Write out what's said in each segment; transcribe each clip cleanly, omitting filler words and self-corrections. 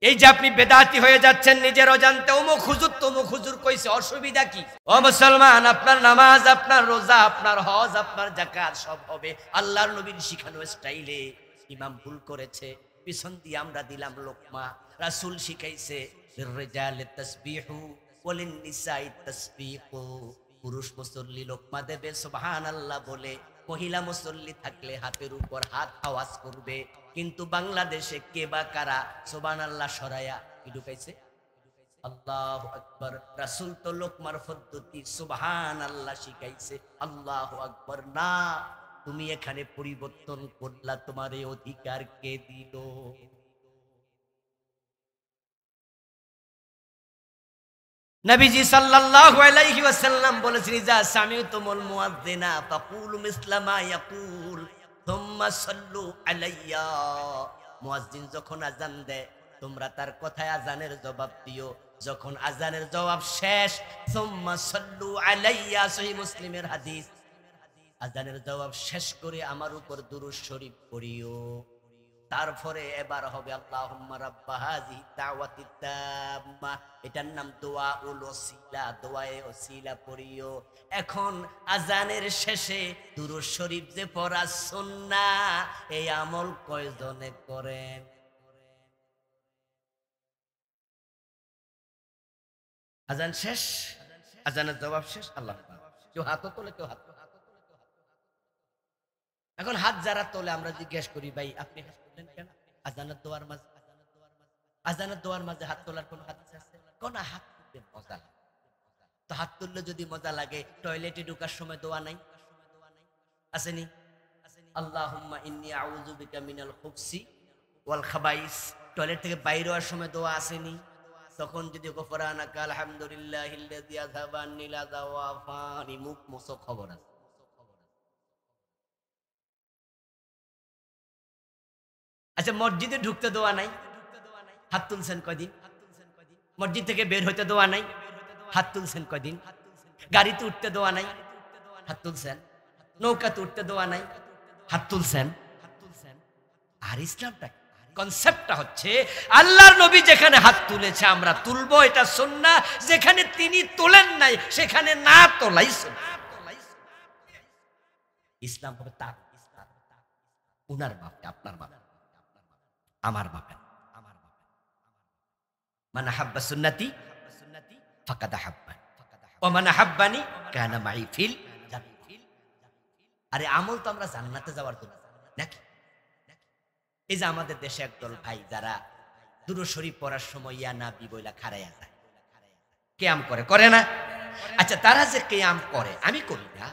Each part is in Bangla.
এই যে আপনি বেদাতি হয়ে যাচ্ছেন নিজের অজান্তে, অমুক হুজুর কইছে, অসুবিধা কি? ও মুসলমান, আপনার নামাজ, আপনার রোজা, আপনার হজ, আপনার যাকাত সব হবে আল্লাহর নবীর শিখানো স্টাইলে। ইমাম ভুল করেছে, পিছন দিয়ে আমরা দিলাম লোকমা। রাসূল শিখাইছে লিররিজালি তাসবিহু ওয়ালিন-নিসাই তাসবিহু, পুরুষ মুসল্লি লোকমা দেবে সুবহানাল্লাহ বলে, মহিলা মুসল্লি থাকলে হাতের উপর হাত আওয়াজ করবে। কিন্তু বাংলাদেশে কে বা কারা সুবহানাল্লাহ সরায়া কি ঢুকাইছে? আল্লাহু আকবার। রাসূল তো লোকমার পদ্ধতি সুবহানাল্লাহ শিখাইছে, আল্লাহু আকবার না। তুমি এখানে পরিবর্তন করলা, তোমার এই অধিকার কে দিল? নবীজি সাল্লাল্লাহু আলাইহি ওয়াসাল্লাম বলেছেন, ইজা সামি'তুমুল মুয়াজ্জিনা ফাকুলু মিসলা মা ইয়াকুল সুম্মা সাল্লু আলাইয়া। মুয়াজ্জিন যখন আযান দেয় তোমরা তার কথায় আযানের জবাব দিও। যখন আযানের জবাব শেষ, সুম্মা সাল্লু আলাইয়া, সহিহ মুসলিমের হাদিস, আযানের জবাব শেষ করে আমার উপর দুরূদ শরীফ পড়িও। তারপরে এবার হবে আল্লাহুম্মা রাব্বা হাযিহি দাওয়াতি তাম্মা, এটার নাম দোয়াউল ওসিলা, দোয়ায়ে ওসিলা পড়িও। এখন আযানের শেষে দুরূদ শরীফ যে পড়া সুন্নাহ, এই আমল কয়জনে করেন? আযান শেষ, আযানের জবাব শেষ, আল্লাহ কেউ হাত তোলে, কেউ হাত। এখন হাত যারা তোলে আমরা জিজ্ঞেস করি, ভাই আপনি হাত তোলেন কেন? আযানের দোয়ার মাঝে, আযানের দোয়ার মাঝে হাত তোলার কোন হাদিস আছে? কোন হাত তুললে মজা লাগে? তো হাত তুললে যদি মজা লাগে, টয়লেটে ঢোকার সময় দোয়া নাই? আসেনি? আল্লাহুম্মা ইন্নী আউযু বিকা মিনাল খুবসি ওয়াল খাবাইস, টয়লেট থেকে বাইরে হওয়ার সময় দোয়া আসেনি? তখন যদি গফরানাকা আলহামদুলিল্লাহিল্লাযী আযহাবা আন্নিল আযা ওয়া আফানি, মুখ মুছো, খবর আছে। আচ্ছা, মসজিদে ঢুকতে দোয়া নাই? হাত তুলছেন কয়দিন? মসজিদ থেকে বের হইতে দোয়া নাই? হাত তুলছেন কয়দিন? গাড়িতে উঠতে দোয়া নাই? হাত তুলছেন? নৌকাতে উঠতে দোয়া নাই? হাত তুলছেন? আর ইসলামটা, কনসেপ্টটা হচ্ছে আল্লাহর নবী যেখানে হাত তুলেছে আমরা তুলবো, এটা সুন্নাহ। যেখানে তিনি তোলেন নাই সেখানে না তোলাই সুন্নাহ। ইসলাম হবে তার, উনার বাপে, আপনার বাপে, আমার বাপে। মান হাব্বা সুন্নতি ফাকাদ হাব্বানি ওয়া মান হাব্বানি কানা মাই ফিল জান্নাত। আরে আমল তো আমরা জান্নাতে যাওয়ার জন্য নাকি? এই যে আমাদের দেশে একদল ভাই যারা দুরূদ শরীফ পড়ার সময় ইয়া নবী বইলা খাড়ায়া যায়, কিয়াম করে, করে না? আচ্ছা, তারা যে কিয়াম করে, আমি করি না,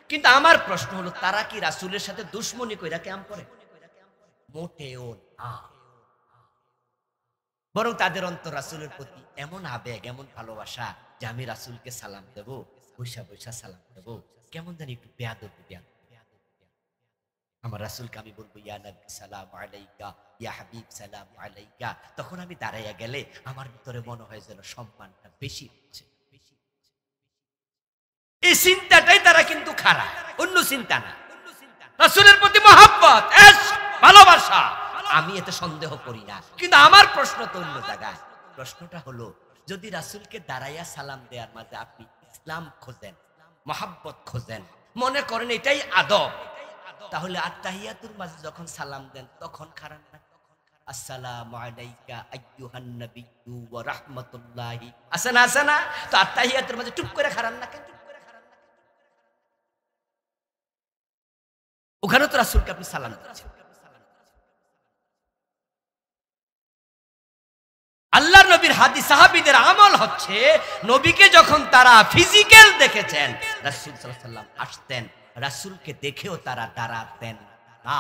কিন্তু আমার প্রশ্ন হলো তারা কি রাসূলের সাথে দুশমনি কইরা কিয়াম করে? মোটেও না। বরং তাদের অন্তর রাসূলের প্রতি এমন আবেগ, এমন ভালোবাসা যে আমি রাসূলকে সালাম দেব, বৈশা বৈশা সালাম দেব, কেমন জানি একটু বেয়াদবি। আমার রাসূলকে আমি বলবো ইয়া নবী সালাম আলাইকা, ইয়া হাবিব সালাম আলাইকা, তখন আমি দাঁড়াইয়া গেলে আমার ভিতরে মনে হয় যেন সম্মানটা বেশি হচ্ছে। এই চিন্তাটাই তারা কিন্তু খারাপ, অন্য চিন্তা না। রাসূলের প্রতি মহব্বত, ভালোবাসা, আমি এতে সন্দেহ করি না। কিন্তু আমার প্রশ্ন তো অন্য জায়গায়। প্রশ্নটা হলো, যদি রাসূলকে দাঁড়াইয়া সালাম দেওয়ার মাঝে আপনি ইসলাম খোঁজেন, মহব্বত খোঁজেন, মনে করেন এটাই আদব, তাহলে আত্তাহিয়াতুর মাঝে যখন সালাম দেন তখন খারাপ না? আসসালামু আলাইকা আইয়ুহান নাবিয়্যু ওয়া রাহমাতুল্লাহি, আছে না? আছে না? তো আত্তাহিয়াতুর মাঝে চুপ করে খারাপ না কেন? ওখানে তো রাসূলকে আপনি সালাম দিচ্ছেন। আল্লাহর নবীর হাদিস, সাহাবীদের আমল হচ্ছে নবীকে যখন তারা ফিজিক্যাল দেখেছেন, রাসূল সাল্লাল্লাহু আলাইহি ওয়াসাল্লাম আসতেন, রাসূলকে দেখেও তারা দাঁড়াতেন না,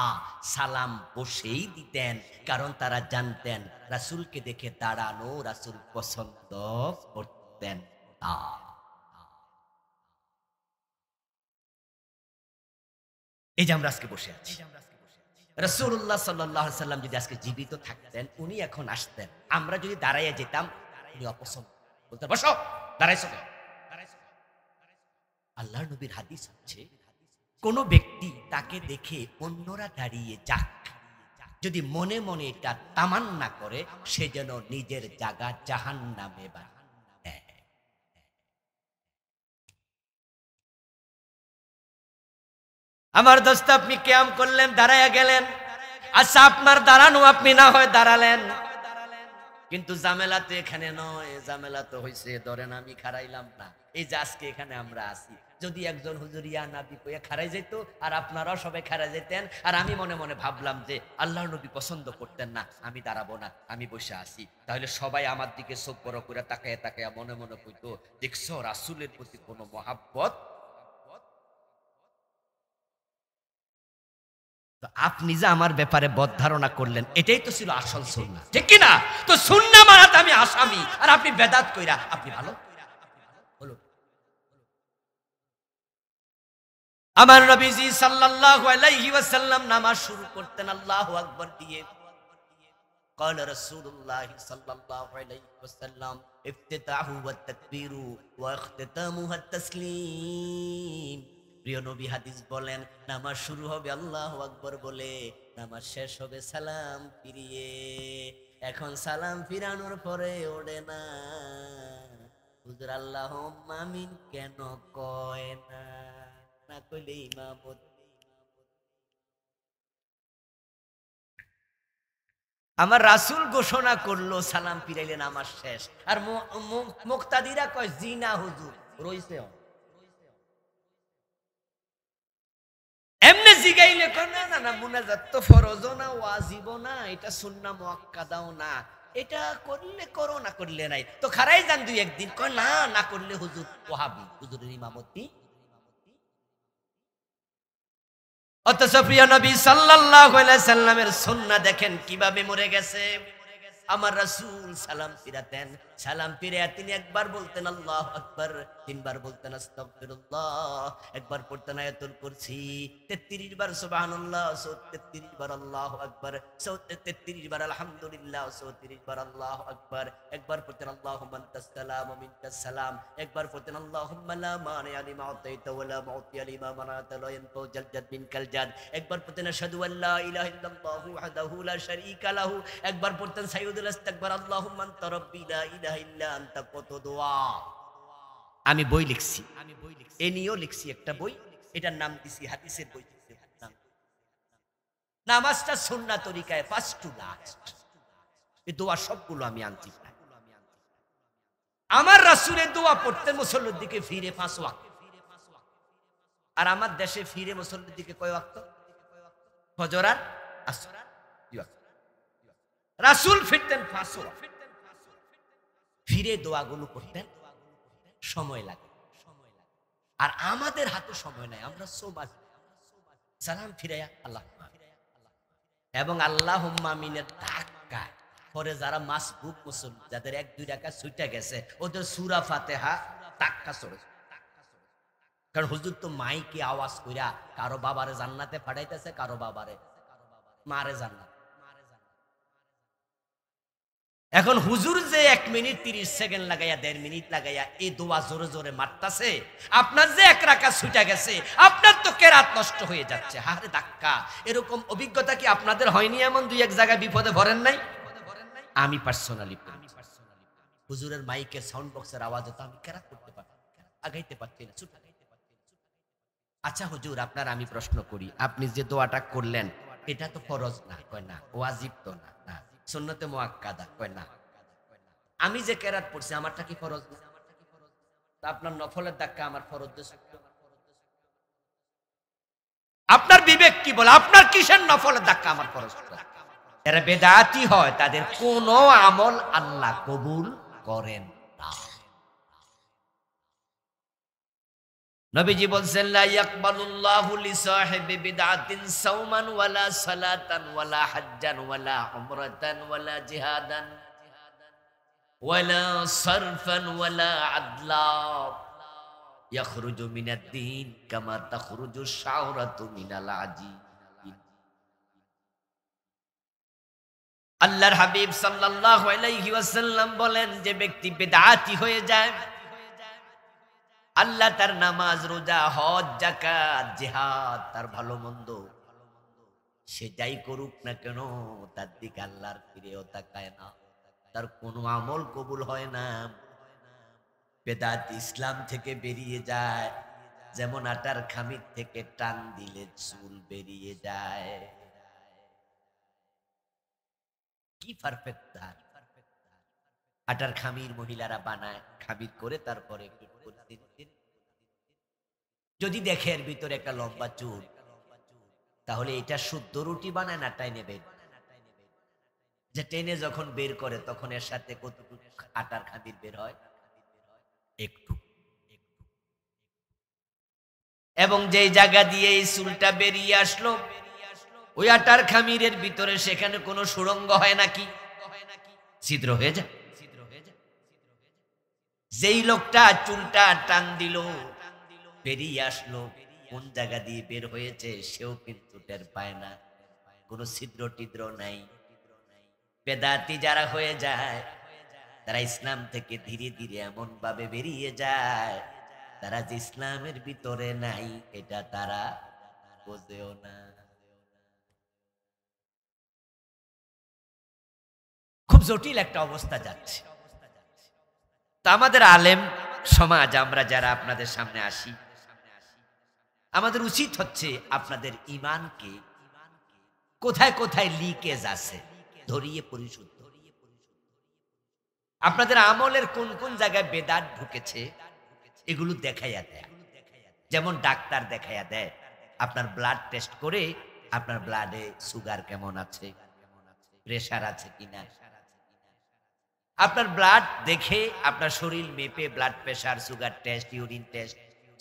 সালাম বসেই দিতেন। কারণ তারা জানতেন রাসূলকে দেখে দাঁড়ানো রাসূল পছন্দ করতেন না। এই যে আমরা আজকে বসে আছি, রাসূলুল্লাহ সাল্লাল্লাহু আলাইহি ওয়াসাল্লাম যদি আজকে জীবিত থাকতেন, উনি এখন আসতেন, আমরা যদি দাঁড়াইয়া যেতাম, উনি অপছন্দ বলতেন, বসো, দাঁড়াইছো কেন? আল্লাহর নবীর হাদিস হচ্ছে, কোন ব্যক্তি তাকে দেখে অন্যরা দাঁড়িয়ে যাক, যদি মনে মনে এটা তামান্না করে, সে যেন নিজের জায়গা জাহান্নামে বানায়। আমার দোস্ত, আপনি কিয়াম করলেন, দাঁড়ায়া গেলেন। আচ্ছা, আপনার দাঁড়ানো, আপনি না হয় দাঁড়ালেন, কিন্তু ঝামেলা তো এখানে নয়। ঝামেলা তো হয়েছে, ধরেন আমি খারাইলাম না, এই যে আজকে এখানে আমরা আছি, যদি একজন হুজুর ইয়া নবী কইয়া খারাই যেত আর আপনারাও সবাই খারাই যেতেন, আর আমি মনে মনে ভাবলাম যে আল্লাহর নবী পছন্দ করতেন না, আমি দাঁড়াবো না, আমি বসে আছি, তাহলে সবাই আমার দিকে চোখ বড় করে তাকায় তাকায় মনে মনে কইতো, দেখছো রাসূলের প্রতি কোনো মহাব্বত। তো আপনি যে আমার ব্যাপারে বদ ধারণা করলেন, এটাই তো ছিল আসল সুন্নাহ, ঠিক কি না? তো সুন্নাহ মানাতে আমি আসামি, আর আপনি বেদাত কইরা আপনি ভালো হলো। আমার নবীজি সাল্লাল্লাহু আলাইহি ওয়াসাল্লাম নামাজ শুরু করতেন আল্লাহু আকবার দিয়ে। قال رسول الله صلى الله عليه وسلم افتتاحه والتكبير واختتامها التسليم। প্রিয় নবী হাদিস বলেন, নামাজ শুরু হবে আল্লাহু আকবার বলে, নামাজ শেষ হবে সালাম ফিরিয়ে। এখন সালাম ফিরানোর পরে ওড়ে না, হুজুর আল্লাহুম্মা আমিন কেন কয় না? না কইলে ইমামত। আমার রাসূল ঘোষণা করলো সালাম ফিরাইলে নামাজ শেষ, আর মুক্তাদিরা কয় জি না হুজুর রইছে। এমনি জিগাইলে কয় না না না, মুনাজাত তো ফরজও না, ওয়াজিবও না, এটা সুন্নাহ মুআক্কাদাও না, এটা করলে করো না করলে নাই। তো খারাই যান দুই একদিন, কয় না না করলে হুজুর ওয়াহাবি, হুজুরের ইমামতি। অথচ প্রিয় নবী সাল্লাল্লাহু আলাইহি সাল্লামের সুন্নাহ দেখেন কিভাবে মরে গেছে। আমার রাসূল সালাম ফিরাতেন, সালাম ফিরে তিনি একবার বলতেন আল্লাহু আকবার, তিনবার বলতেন আস্তাগফিরুল্লাহ, একবার পড়তেন আয়াতুল কুরসি, 33 বার সুবহানাল্লাহ, 33 বার আল্লাহু আকবার, 33 বার আলহামদুলিল্লাহ, 34 বার আল্লাহু আকবার, একবার পড়তেন আল্লাহুম্মা আনতাস সালাম ওয়া মিনকাস সালাম, একবার পড়তেন আল্লাহুম্মা লা মানিআ লিমা আতাইতা ওয়া লা মুতিয়া লিমা মানাতা লা ইয়ানফাউ জাল জাদ মিনকাল জাদ, একবার পড়তেন আশহাদু আল্লা ইলাহা ইল্লাল্লাহু ওয়াহদাহু লা শারীকা লাহু, একবার পড়তেন সাইয়্যিদুল ইস্তিগফার আল্লাহুম্মা আনতা রাব্বি লা ইলাহা ইল্লা আনতা। কত দোয়া আমি বই লিখছি, এ নিয়েও লিখছি একটা বই, এটার নাম দিছি হাদিসের বই। নামাজটা সুন্নাহ তরিকায় ফার্স্ট টু লাস্ট, এই দোয়া সবগুলো আমি আনছি। আমার রাসূলের দোয়া পড়তেন মুসল্লির দিকে ফিরে 5 ওয়াক্ত, আর আমার দেশে ফিরে মুসল্লির দিকে কয় ওয়াক্ত? ফজর আর আসর। রাসূল ফিরতেন 5 ওয়াক্ত, ফিরে দোয়াগুলো করতেন, সময় লাগে। আর আমাদের হাতে সময় নাই, আমরা সোবাজ সালাম ফিরাইয়া আল্লাহ এবং আল্লাহুম্মা আমিনের ধাক্কা পরে যারা মাসবুক মুসল্লি, যাদের 1-2 রাকাত ছুটে গেছে, ওদের সূরা ফাতিহা ধাক্কা চড়েছে। কারণ হুজুর তো মাইকে আওয়াজ কইরা কারো বাবারে জান্নাতে পাঠাইতেছে, কারো বাবারে মারে জান্নাত। এখন হুজুর যে 1 মিনিট 30 সেকেন্ড লাগাইয়া 1.5 মিনিট লাগাইয়া এই দোয়া জোরে জোরে মারতাছে, আপনার যে 1 রাকাত ছুটে গেছে, আপনার তো কেরাত নষ্ট হয়ে যাচ্ছে। হারে ধাক্কা, এরকম অভিজ্ঞতা কি আপনাদের হয়নি? এমন 2-1 জায়গায় বিপদে ভরেন নাই? আমি পার্সোনালি হুজুরের মাইকের সাউন্ড বক্সের আওয়াজে তো আমি কেরাত করতে পারতাম, আগাইতে পারছি না, ছুটে। আচ্ছা হুজুর, আপনার আমি প্রশ্ন করি, আপনি যে দোয়াটা করলেন এটা তো ফরজ না? কয় না। ওয়াজিব তো না? না। সুন্নতে মুআক্কাদা? কয় না। আমি যে কেরাত পড়ছি আমারটা কি ফরজ না? তা আপনার নফলের ধাক্কা আমার ফরজ দেশে? আপনার বিবেক কি বলে? আপনার কিসের নফলের ধাক্কা আমার ফরজ? যারা বেদাতি হয় তাদের কোনো আমল আল্লাহ কবুল করেন না। নবীজি বলছেন লা ইয়াকবালুল্লাহু লিসাহিবি বিদআতিন সাওমান ওয়ালা সালাতান ওয়ালা হাজ্জান ওয়ালা উমরাতান ওয়ালা জিহাদান ওয়ালা সারফান ওয়ালা আদলা ইয়াখরুজু মিনাদ দ্বীন কামা তাখরুজু শাওরাতু মিনাল আজীন। আল্লাহর হাবিব সাল্লাল্লাহু আলাইহি ওয়াসাল্লাম বলেন, যে ব্যক্তি বিদআতি হয়ে যায়, আল্লাহ তার নামাজ, রোজা, হজ, যাকাত, জিহাদ, তার ভালো মন্দ সে যাই করুক না কেন তার দিকে আল্লাহর ফিরেও তাকায় না, তার কোনো আমল কবুল হয় না। বেদাত ইসলাম থেকে বেরিয়ে যায় যেমন আটার খামির থেকে টান দিলে চুল বেরিয়ে যায়। কি পারফেক্ট তার! আটার খামির মহিলারা বানায়, খামির করে তারপরে যদি দেখে এর ভিতরে একটা লম্বা চুল, তাহলে এটা শুদ্ধ রুটি বানায় না টাইনে বের, যে টেনে যখন বের করে তখন এর সাথে কতটুকু আটার খামির বের হয়? একটু। এবং যেই জায়গা দিয়ে এই চুলটা বেরিয়ে আসলো ওই আটার খামিরের ভিতরে সেখানে কোনো সুড়ঙ্গ হয় নাকি? ছিদ্র হয়ে যায়। যেই লোকটা চুলটা টান দিল বেরিয়ে আসলো, কোন জায়গা দিয়ে বের হয়েছে সেও কিন্তু টের পায় না, কোনো ছিদ্র টিদ্র নাই। বেদাতি যারা হয়ে যায় তারা ইসলাম থেকে ধীরে ধীরে এমন ভাবে বেরিয়ে যায়, তারা যে ইসলামের ভিতরে নাই এটা তারা বোঝেও না। খুব জটিল একটা অবস্থা যাচ্ছে। তা আমাদের আলেম সমাজ, আমরা যারা আপনাদের সামনে আসি, আমাদের উচিত হচ্ছে আপনাদের ঈমানকে কোথায় কোথায় লিকেজ আছে ধরিয়ে পরিশুদ্ধ, আপনাদের আমলের কোন কোন জায়গায় বেদাত ঢুকেছে এগুলো দেখাইয়া দেয়। যেমন ডাক্তার দেখাইয়া দেয়, আপনার ব্লাড টেস্ট করে আপনার ব্লাডে সুগার কেমন আছে, প্রেসার আছে কিনা, আপনার ব্লাড দেখে আপনার শরীর মেপে blood pressure, sugar test, urine test,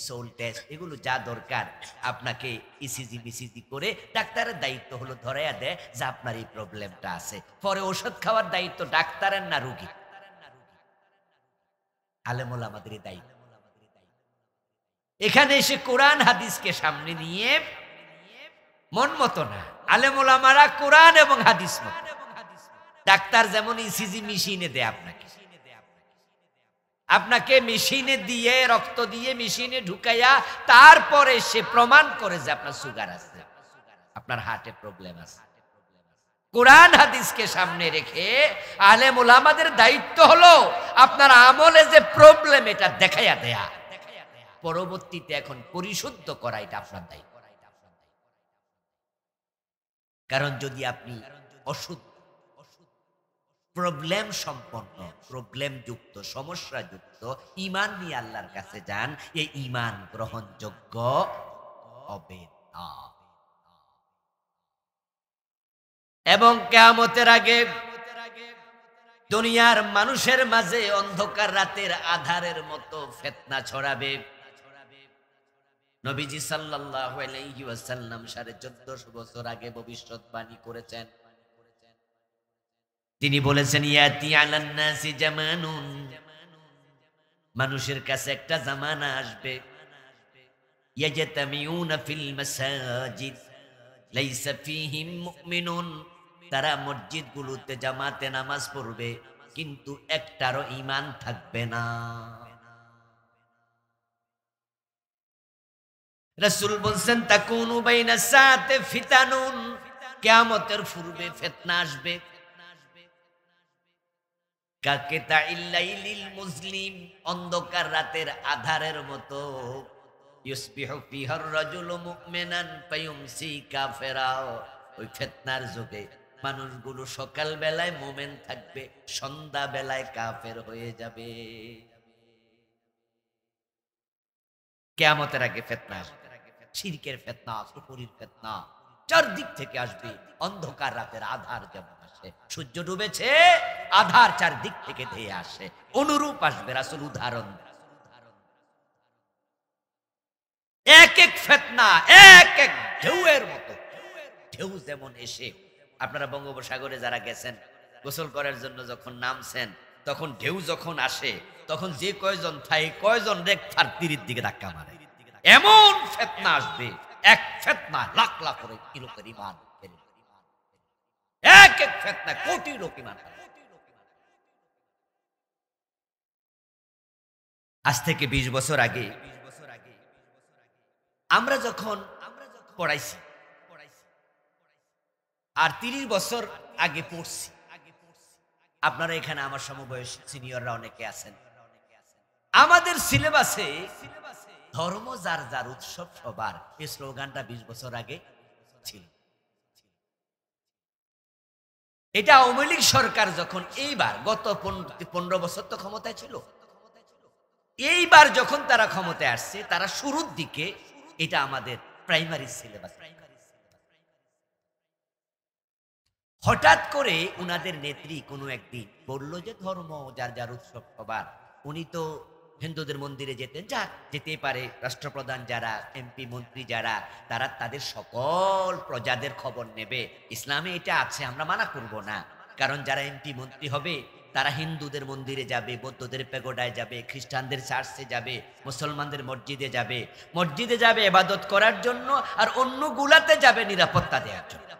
সোল টেস্ট, এগুলো যা দরকার আপনাকে ইসিজি মিসিজি করে ডাক্তারের দায়িত্ব হলো ধরাইয়া দেয় যে আপনার এই প্রবলেমটা আছে। পরে ওষুধ খাওয়ার দায়িত্ব ডাক্তারের না রোগী? আলেমুল আমাদের দায়িত্ব। এখানে এসে কোরআন হাদিসকে সামনে নিয়ে মন মতো না, আলেমুল আমারা কোরআন এবং হাদিস মতো। ডাক্তার যেমন ইসিজি মেশিনে দেয় আপনাকে মেশিনে দিয়ে রক্ত দিয়ে মেশিনে ঢুকাইয়া তারপরে সে প্রমাণ করে যে আপনার সুগার আছে, আপনার হার্টে প্রবলেম আছে। কোরআন হাদিসকে সামনে রেখে আলেম ওলামাদের দায়িত্ব হলো আপনার আমলে যে প্রবলেম এটা দেখাইয়া দেয়া, পরবর্তীতে এখন পরিশুদ্ধ করা এটা আপনার দায়িত্ব। কারণ যদি আপনি অশুদ্ধ, প্রবলেম সম্পন্ন, প্রবলেম যুক্ত, সমস্যা যুক্ত ঈমান নিয়ে আল্লাহর কাছে যান, এই ঈমান গ্রহণযোগ্য হবে না। এবং কিয়ামতের আগে দুনিয়ার মানুষের মাঝে অন্ধকার রাতের আধারের মতো ফিতনা ছড়াবে। নবীজি সাল্লাল্লাহু আলাইহি ওয়াসাল্লাম 1450 বছর আগে ভবিষ্যৎবাণী করেছেন। তিনি বলেছেন, ইয়াতি আলান নাসি জামানুন, মানুষের কাছে একটা জামানা আসবে, ইয়াজতামিউনা ফিল মাসাজিদ লাইসা ফীহিম মুমিনুন, তারা মসজিদগুলোতে জামাতে নামাজ পড়বে কিন্তু একটারও ঈমান থাকবে না। রাসূল বলেন, তাকুনু বাইনা সাতে ফিতানুন, কিয়ামতের পূর্বে ফিতনা আসবে। কাকিতাইল লাইলিল মুসলিম, অন্ধকার রাতের আধারের মতো। ইউসবিহু ফিহার রাজুলু মুমিনান ফায়ুমসি কাফিরা, ওই ফিতনার যুগে মানুষগুলো সকাল বেলায় মুমিন থাকবে, সন্ধ্যা বেলায় কাফের হয়ে যাবে। কিয়ামতের আগে ফিতনা আসবে, শিরকের ফিতনা, কুফরির ফিতনা চারদিক থেকে আসবে। অন্ধকার রাতের আধার যেমন আসে, সূর্য ডুবেছে আধার চারদিক থেকে ধেয়ে আসে, অনুরূপ আসবে। রাসূল উদাহরণ, এক এক ফিতনা এক এক ঢেউয়ের মতো। ঢেউ যেমন এসে, আপনারা বঙ্গোপসাগরে যারা গেছেন গোসল করার জন্য যখন নামছেন, তখন ঢেউ যখন আসে তখন যে কয়জন থাকে কয়জন রেক ফার তীরের দিকে ধাক্কা মারে, এমন ফিতনা আসবে। এক ফিতনা লাখ লাখ লোকের ঈমান, এক এক ফিতনা কোটি লোক ঈমান। আজ থেকে 20 বছর আগে আমরা যখন পড়াইছি, আর 30 বছর আগে পড়ছি। আপনারা এখানে আমার সমবয়সী সিনিয়ররা অনেকে আছেন। আমাদের সিলেবাসে ধর্ম যার যার উৎসব সবার, এই স্লোগানটা 20 বছর আগে ছিল। এটা আওয়ামী লীগ সরকার যখন এইবার গত 15 বছর তো ক্ষমতায় ছিল, এইবার যখন তারা ক্ষমতায় আসছে, তারা শুরুর দিকে এটা আমাদের প্রাইমারি সিলেবাস। হঠাৎ করে উনাদের নেত্রী কোনো একদিন বলল যে ধর্ম যার যার উৎসব সবার। উনি তো হিন্দুদের মন্দিরে যেতেন, যা যেতে পারে, রাষ্ট্রপ্রধান যারা, এমপি মন্ত্রী যারা, তারা তাদের সকল প্রজাদের খবর নেবে। ইসলামে এটা আছে, আমরা মানা করব না। কারণ যারা এমপি মন্ত্রী হবে তারা হিন্দুদের মন্দিরে যাবে, বৌদ্ধদের পেগোডায় যাবে, খ্রিস্টানদের চার্চে যাবে, মুসলমানদের মসজিদে যাবে, ইবাদত করার জন্য, আর অন্য গুলাতে যাবে নিরাপত্তা দেওয়ার জন্য।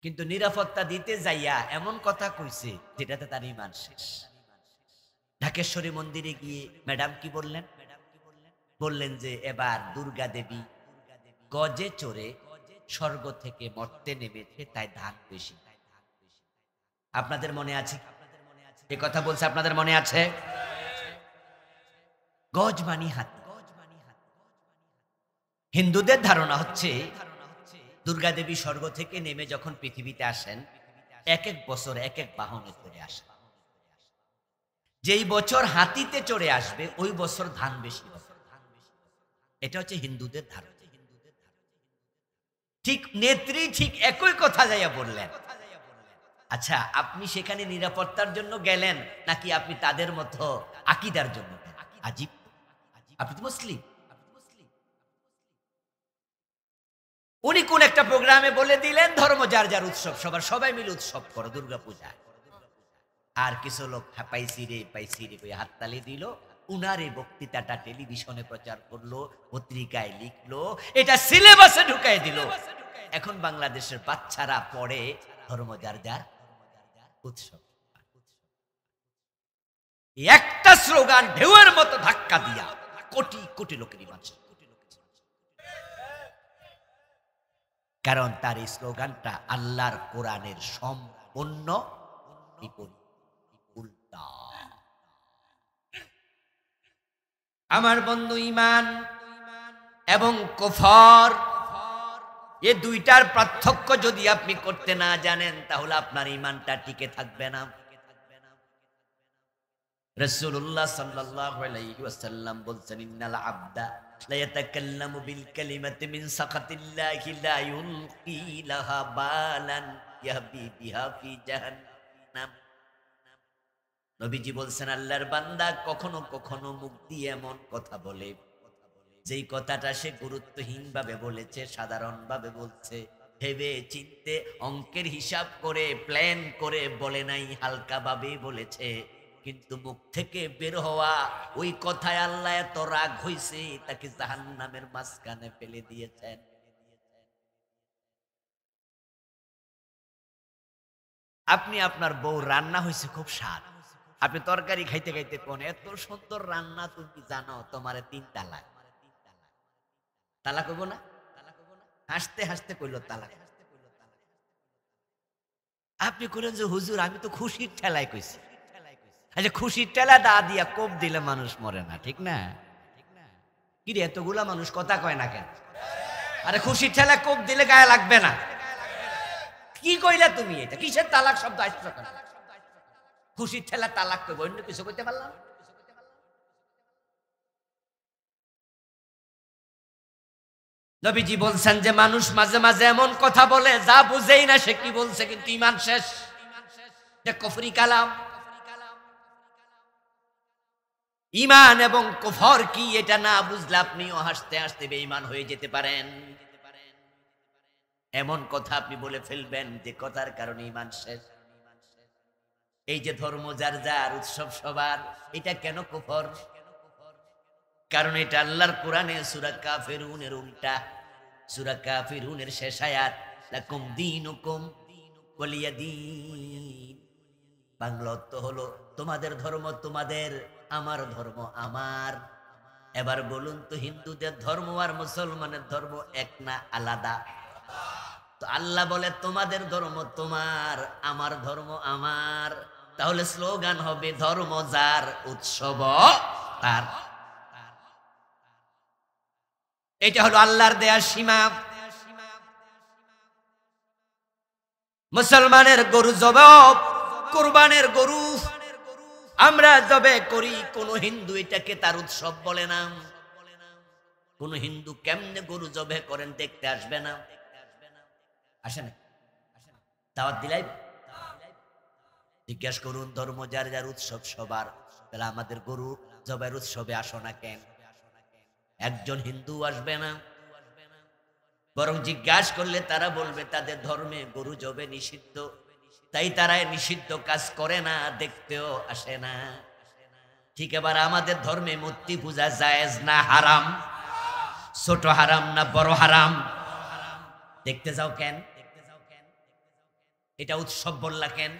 কিন্তু নিরাপত্তা দিতে যাইয়া এমন কথা কইছে যেটাতে তার ঈমান শেষ। ঢাকেশ্বরী মন্দিরে গিয়ে ম্যাডাম কি বললেন? বললেন যে এবার দুর্গা দেবী গজে চড়ে স্বর্গ থেকে মর্তে নেমেছে, তাই ধান বেশি। আপনাদের মনে আছে এ কথা বলছে? আপনাদের মনে আছে? গজ মানি হাতি। হিন্দুদের ধারণা হচ্ছে দুর্গা দেবী স্বর্গ থেকে নেমে যখন পৃথিবীতে আসেন, এক এক বছর এক এক বাহনে চড়ে আসেন। যেই বছর হাতিতে চড়ে আসবে ওই বছর ধান বেশি হবে। এটা হচ্ছে হিন্দুদের ধারণা। ঠিক নেত্রী ঠিক একই কথা যাইয়া বললেন। আচ্ছা, আপনি সেখানে নিরাপত্তার জন্য গেলেন নাকি আপনি তাদের মতো আকীদার জন্য? আজীব। আপনি তো মুসলিম। উনি কোন একটা প্রোগ্রামে বলে দিলেন ধর্ম যার যার উৎসব সবার, সবাই মিলে উৎসব করো দুর্গা পূজা। আর কিছু লোক পাইছি রে হাততালি দিল। উনার এই বক্তৃতাটা টেলিভিশনে প্রচার করলো, পত্রিকায় লিখলো, এটা সিলেবাসে ঢুকাই দিল। এখন বাংলাদেশের বাচ্চারা পড়ে ধর্ম যার যার উৎসব। একটা স্লোগান ঢেউয়ের মতো ধাক্কা দিয়া কোটি কোটি লোকের ঈমান। কারণ তার এই স্লোগানটা আল্লাহর কোরআনের সম্পূর্ণ উল্টা। আমার বন্ধু, ঈমান এবং কুফর, এ দুইটার পার্থক্য যদি আপনি করতে না জানেন তাহলে আপনার ঈমানটা টিকে থাকবে না। রাসূলুল্লাহ সাল্লাল্লাহু আলাইহি ওয়াসাল্লাম বলছেন, ইন্নাল আবদা লা ইয়াতাকাল্লামু বিল কালিমাতি মিন সাখাতিল্লাহি লা ইউলকি লাহা বালান ইয়াহবি বিহা ফি জাহান্নাম। নবীজি বলছেন, আল্লাহর বান্দা কখনো কখনো মুখ দিয়ে এমন কথা বলে যেই কথাটা সে গুরুত্বহীন ভাবে বলেছে, সাধারণ ভাবে বলছে, ভেবে চিন্তে অঙ্কের হিসাব করে প্ল্যান করে বলে নাই, হালকা ভাবে বলেছে। কিন্তু মুখ থেকে বের হওয়া ওই কথায় আল্লাহ এত রাগ হইছে তাকে জাহান্নামের মাঝখানে ফেলে দিয়েছেন। আপনি আপনার বউ রান্না হয়েছে খুব স্বাদ, আপনি তরকারি খাইতে খাইতে কোন এত সুন্দর রান্না, তুমি জানো তোমারে 3 তালাক। তালাক হইব না? হাসতে হাসতে কইল তালাক। আপনি কইলেন যে হুজুর আমি তো খুশির ঠেলায় কইছি। আচ্ছা, খুশির ঠেলা দা দিয়া কোপ দিলে মানুষ মরে না, ঠিক না? কি রে, এতগুলা মানুষ কথা কয় না কেন? আরে খুশির ঠেলা কোপ দিলে গায়ে লাগবে না। কি কইলা তুমি? এটা কিসের তালাক শব্দ আসছে? খুশির ঠেলা তালাক কইব, অন্য কিছু কইতে পারলাম? নবীজি বলছেন যে মানুষ মাঝে মাঝে এমন কথা বলে যা বুঝেই না সে কি বলছে, কিন্তু ঈমান শেষ। এটা কুফরি কালাম। ঈমান এবং কুফর কি এটা না বুঝলে আপনিও হাসতে হাসতে বেঈমান হয়ে যেতে পারেন। এমন কথা আপনি বলে ফেলবেন যে কথার কারণে ঈমান শেষ। এই যে ধর্ম যার যার উৎসব সবার, এটা কেন কুফর? কারণ এটা আল্লাহর কোরআনে সূরা কাফিরুনের উল্টা। সূরা কাফিরুনের শেষ আয়াত, লাকুম দীনুকুম ওয়ালিয়া দীন। বাংলা অর্থ হলো তোমাদের ধর্ম তোমাদের, আমার ধর্ম আমার। এবার বলুন তো, হিন্দুদের ধর্ম আর মুসলমানের ধর্ম এক না আলাদা? তো আল্লাহ বলে তোমাদের ধর্ম তোমার, আমার ধর্ম আমার। তাহলে স্লোগান হবে ধর্ম যার উৎসব তার। এটা হলো আল্লাহর দেয়া সীমা। মুসলমানের গরু জবে, কুরবানের গরু আমরা জবে করি, কোন হিন্দু এটাকে তার উৎসব বলে না। কোন হিন্দু কেমনে গরু জবে করেন দেখতে আসবে না? আসে না? দাওয়াত দিলাই জিজ্ঞাসা করুন, ধর্ম যার যার উৎসব সবার, তাহলে আমাদের গরু জবের উৎসবে আসো না কেন? একজন হিন্দু আসবে না। বরং জিজ্ঞাসা করলে তারা বলবে তাদের ধর্মে গরু জবে নিষিদ্ধ, তাই তারা নিষিদ্ধ কাজ করে না, দেখতেও আসে না। ঠিক এবার আমাদের ধর্মে মূর্তি পূজা জায়েজ না হারাম? ছোট হারাম না বড় হারাম? দেখতে যাও কেন? এটা উৎসব বললা কেন?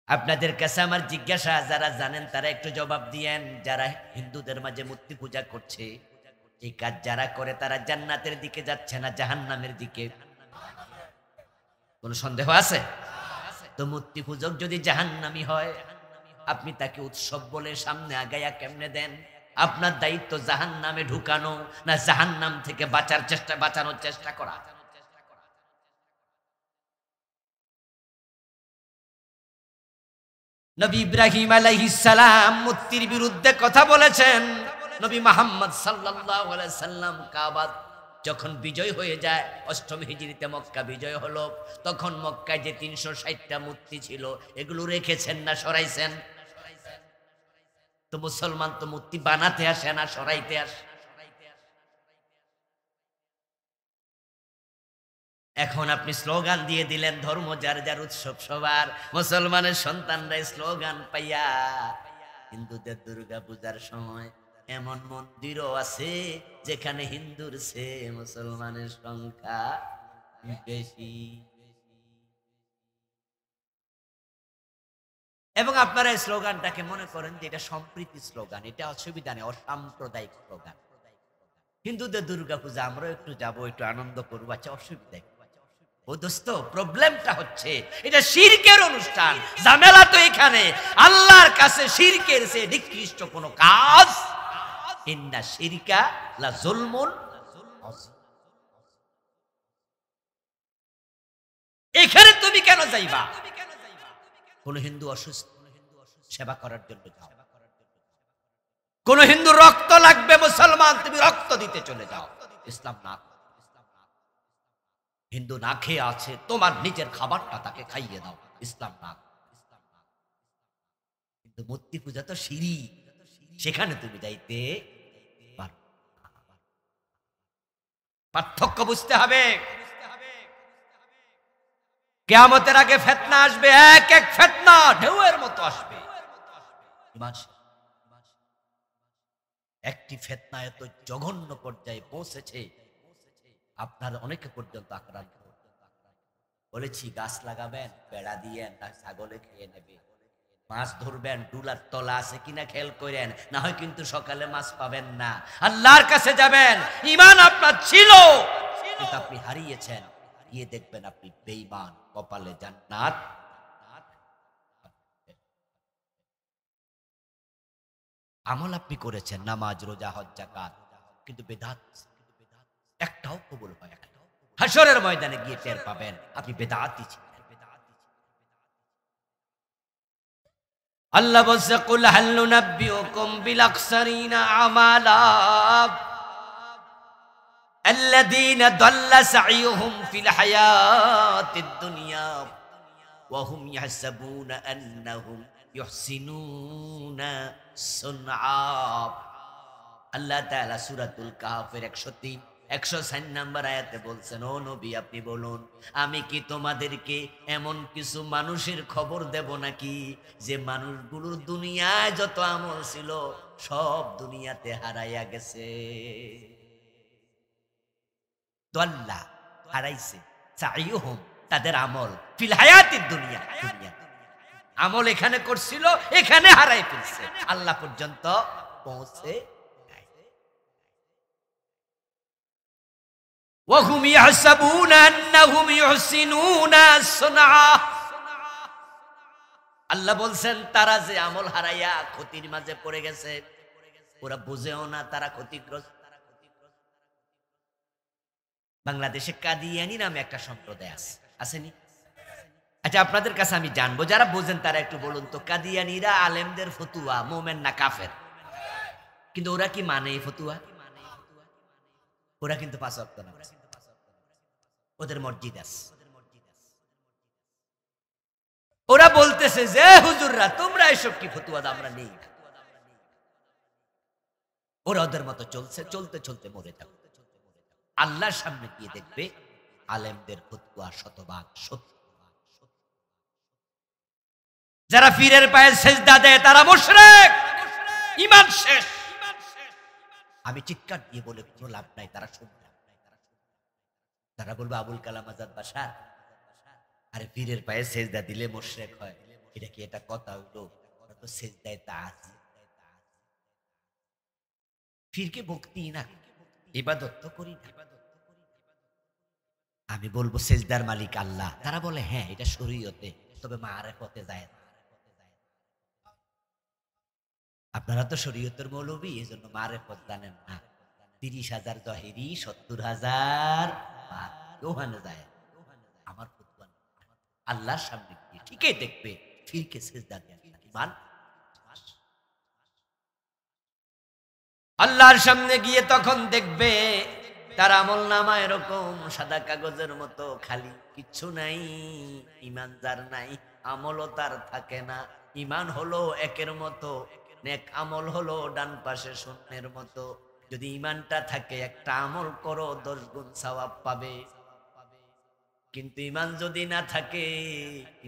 আপনাদের কাছে আমার জিজ্ঞাসা, যারা জানেন তারা একটু জবাব দিয়েন। যারা হিন্দুদের মাঝে মূর্তি পূজা করছে, এই কাজ যারা করে তারা জান্নাতের দিকে যাচ্ছে না জাহান্নামের দিকে? কোনো সন্দেহ আছে? তো মূর্তি পূজক যদি জাহান্নামী হয়, আপনি তাকে উৎসব বলে সামনে আগায়া কেমনে দেন? আপনার দায়িত্ব জাহান্নামে ঢুকানো না জাহান্নাম থেকে বাঁচানোর চেষ্টা করা? নবী ইব্রাহিম আলাইহিস সালাম মূর্তির বিরুদ্ধে কথা বলেছেন। নবী মুহাম্মদ সাল্লাল্লাহু আলাইহি সাল্লাম কাবা যখন বিজয় হয়ে যায়, ৮ম হিজরিতে মক্কা বিজয় হলো, তখন মক্কায় যে ৩৬০টা মূর্তি ছিল এগুলো রেখেছেন না সরাইছেন? তো মুসলমান তো মূর্তি বানাতে আসে না, সরাইতে আসে। এখন আপনি স্লোগান দিয়ে দিলেন ধর্ম যার যার উৎসব সবার। মুসলমানের সন্তানরা স্লোগান পাইয়া হিন্দুদের দুর্গা পূজার সময় এমন মন্দিরও আছে যেখানে হিন্দুর চেয়ে মুসলমানের সংখ্যা বেশি। এবং আপনারা এই স্লোগানটাকে মনে করেন যে এটা সম্প্রীতি স্লোগান, এটা অসুবিধা নেই, অসাম্প্রদায়িক স্লোগান। হিন্দুদের দুর্গা পূজা আমরা একটু যাবো, একটু আনন্দ করবো, আচ্ছা অসুবিধা। ও দোস্ত, প্রবলেমটা হচ্ছে এটা শিরকের অনুষ্ঠান। ঝামেলা তো এখানে, আল্লাহর কাছে শিরকের চেয়ে নিকৃষ্ট কোন কাজ। ইন্না শিরকা লা যুলমুন আযীম। এখানে তুমি কেন যাইবা? কোন হিন্দু অসুস্থ, সেবা করার জন্য যাও। কোন হিন্দু রক্ত লাগবে, মুসলমান তুমি রক্ত দিতে চলে যাও। ইসলাম না। হিন্দু না খেয়ে আছে, তোমার নিজের খাবারটা তাকে খাইয়ে দাও। ইসলাম না। কিন্তু মূর্তি পূজা তো শিরক, সেখানে তুমি যাইতে পারো। পার্থক্য বুঝতে হবে। কিয়ামতের আগে ফিতনা আসবে, এক এক ফিতনা ঢেউয়ের মতো আসবে। একটি ফিতনা এত জঘন্য পর্যায়ে পৌঁছেছে, আপনার অনেকে পর্যন্ত আক্রান্ত। বলেছি গাছ লাগাবেন, বেড়া দিয়েন, না ছাগলে খেয়ে নেবে। মাছ ধরবেন, ডুলার তলা আছে কিনা খেয়াল করেন, না হয় কিন্তু সকালে মাছ পাবেন না। আল্লাহর কাছে যাবেন, ঈমান আপনার ছিল কিন্তু আপনি হারিয়েছেন, গিয়ে দেখবেন আপনি বেঈমান, কপালে জান্নাত। আমল আপনি করেছেন, নামাজ, রোজা, হজ, যাকাত, কিন্তু বেদাত একটাও কবুল হয় না। হাশরের ময়দানে গিয়ে টের পাবেন আপনি বেদাতি ছিলেন। আল্লাহ বলছে, কুল হাল নুনাব্বিউকুম বিল আকসারিনা আমালা আল্লাযীনা দাল্লা সাইয়ুহুম ফিল হায়াতিদ দুনিয়া ওয়া হুম ইয়াহসাবুনা আন্নাহুম ইহসিনুনা সুনআ। আল্লাহ তাআলা সূরাতুল কাহফের 104 নম্বর আয়াতে বলছেন, ও নবী আপনি বলুন, আমি কি তোমাদেরকে এমন কিছু মানুষের খবর দেব নাকি যে মানুষগুলোর দুনিয়ায় যত আমল ছিল সব দুনিয়াতে হারাইয়া গেছে। দাল্লা হারাইছে, সাইয়ুহুম তাদের আমল, ফিল হায়াতিদ দুনিয়া, আমল এখানে করছিল, এখানে হারাই ফেলছে, আল্লাহ পর্যন্ত পৌঁছে নাই। ওয়াহুম ইয়াহসাবুনা আন্নাহুম ইউহসিনুনা সুনআ। আল্লাহ বলছেন তারা যে আমল হারাইয়া ক্ষতির মাঝে পড়ে গেছে, ওরা বুঝেও না তারা ক্ষতিগ্রস্ত। বাংলাদেশে কাদিয়ানি নামে একটা সম্প্রদায় আছে, আসেনি? আচ্ছা, আপনাদের কাছে আমি জানবো, যারা বোঝেন তারা একটু বলুন তো, কাদিয়ানিরা আলেমদের ফতুয়া মোমেন না কাফের? কিন্তু ওরা কি মানে এই ফতুয়া? ওরা কিন্তু 5 ওয়াক্ত নামাজ, ওদের মসজিদ আছে। ওরা বলতেছে যে হুজুররা তোমরা এসব কি ফতুয়া দাও, আমরা নেই না। ওরা ওদের মতো চলছে, চলতে চলতে মরে যাবে। আল্লাহর সামনে গিয়ে দেখবে আলেমদের ফতুয়া শতভাগ সত্য। যারা পীরের পায়ে সেজদা দেয় তারা মুশরিক, ঈমান শেষ। আমি চিৎকার দিয়ে বলে কোনো লাভ নাই, তারা শুনবে। তারা বলবে আবুল কালাম আজাদ বাশার, আরে পীরের পায়ে সেজদা দিলে মুশরিক হয়, এটা কি এটা কথা হইলো? ওরা তো সেজদায় তাজ। পীরকে ভক্তি না, ইবাদত তো করি না। আমি বলবো সেজদার মালিক আল্লাহ, তারা বলে হ্যাঁ এটা শরীয়তে, তবে মারেফতে যায় না। আপনারা তো শরীয়তের মৌলবী, এই জন্য মারেফত জানেন না। 30,000 জহেরি, 70,000 ওখানে যায়। আমার ফতোয়া না। আল্লাহর সামনে গিয়ে ঠিকই দেখবে ফিরকে সেজদা দেন ঈমান। আল্লাহর সামনে গিয়ে তখন দেখবে তার আমল নামা এরকম সাদা কাগজের মতো খালি, কিচ্ছু নাই। ঈমান যার নাই, আমলও তার থাকে না। ঈমান হলো একের মতো, নেক আমল হলো ডান পাশে শূন্যের মতো। যদি ঈমানটা থাকে, একটা আমল করো 10 গুণ সওয়াব পাবে। কিন্তু ঈমান যদি না থাকে,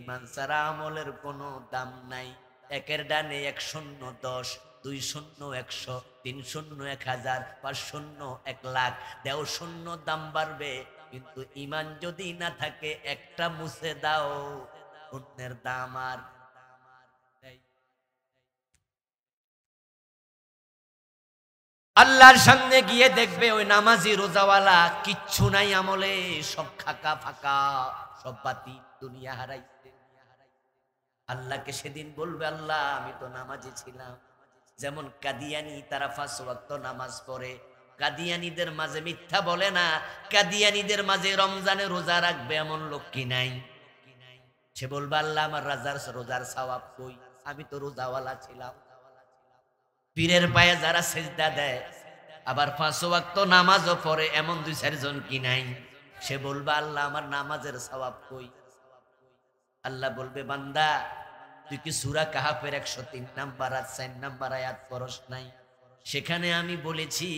ঈমান ছাড়া আমলের কোনো দাম নাই। একের ডানে 1 শূন্য 10, 2 শূন্য 100, 3 শূন্য 1000, 5 শূন্য 1 লাখ, 10 শূন্য দাম বাড়বে। কিন্তু ঈমান যদি না থাকে, একটা মুছে দাও, শূন্যের দাম আর নেই। আল্লাহর সামনে গিয়ে দেখবে ওই নামাজি রোজাওয়ালা কিচ্ছু নাই আমলে, সব খাকা ফাঁকা, সব বাতি, দুনিয়া হারাইছে। আল্লাহকে সেদিন বলবে আল্লাহ আমি তো নামাজি ছিলাম। যেমন কাদিয়ানি, তারা 5 ওয়াক্ত নামাজ পড়ে, কাদিয়ানিদের মাঝে মিথ্যা বলে না। কাদিয়ানিদের মাঝে রমজানে রোজা রাখবে এমন লোক কি নাই? সে বলবে আল্লাহ আমার রোজার সওয়াব কই, আমি তো রোজাওয়ালা ছিলাম। পীরের পায়ে যারা সেজদা দেয়, আবার 5 ওয়াক্ত নামাজও পড়ে, এমন 2-4 জন কি নাই? সে বলবে আল্লাহ আমার নামাজের সওয়াব কই? আল্লাহ বলবে বান্দা তুই কি সূরা কাহাফের 103 নাম্বার আর 4 নাম্বার আয়াত পড়স নাই? সেখানে আমি বলেছি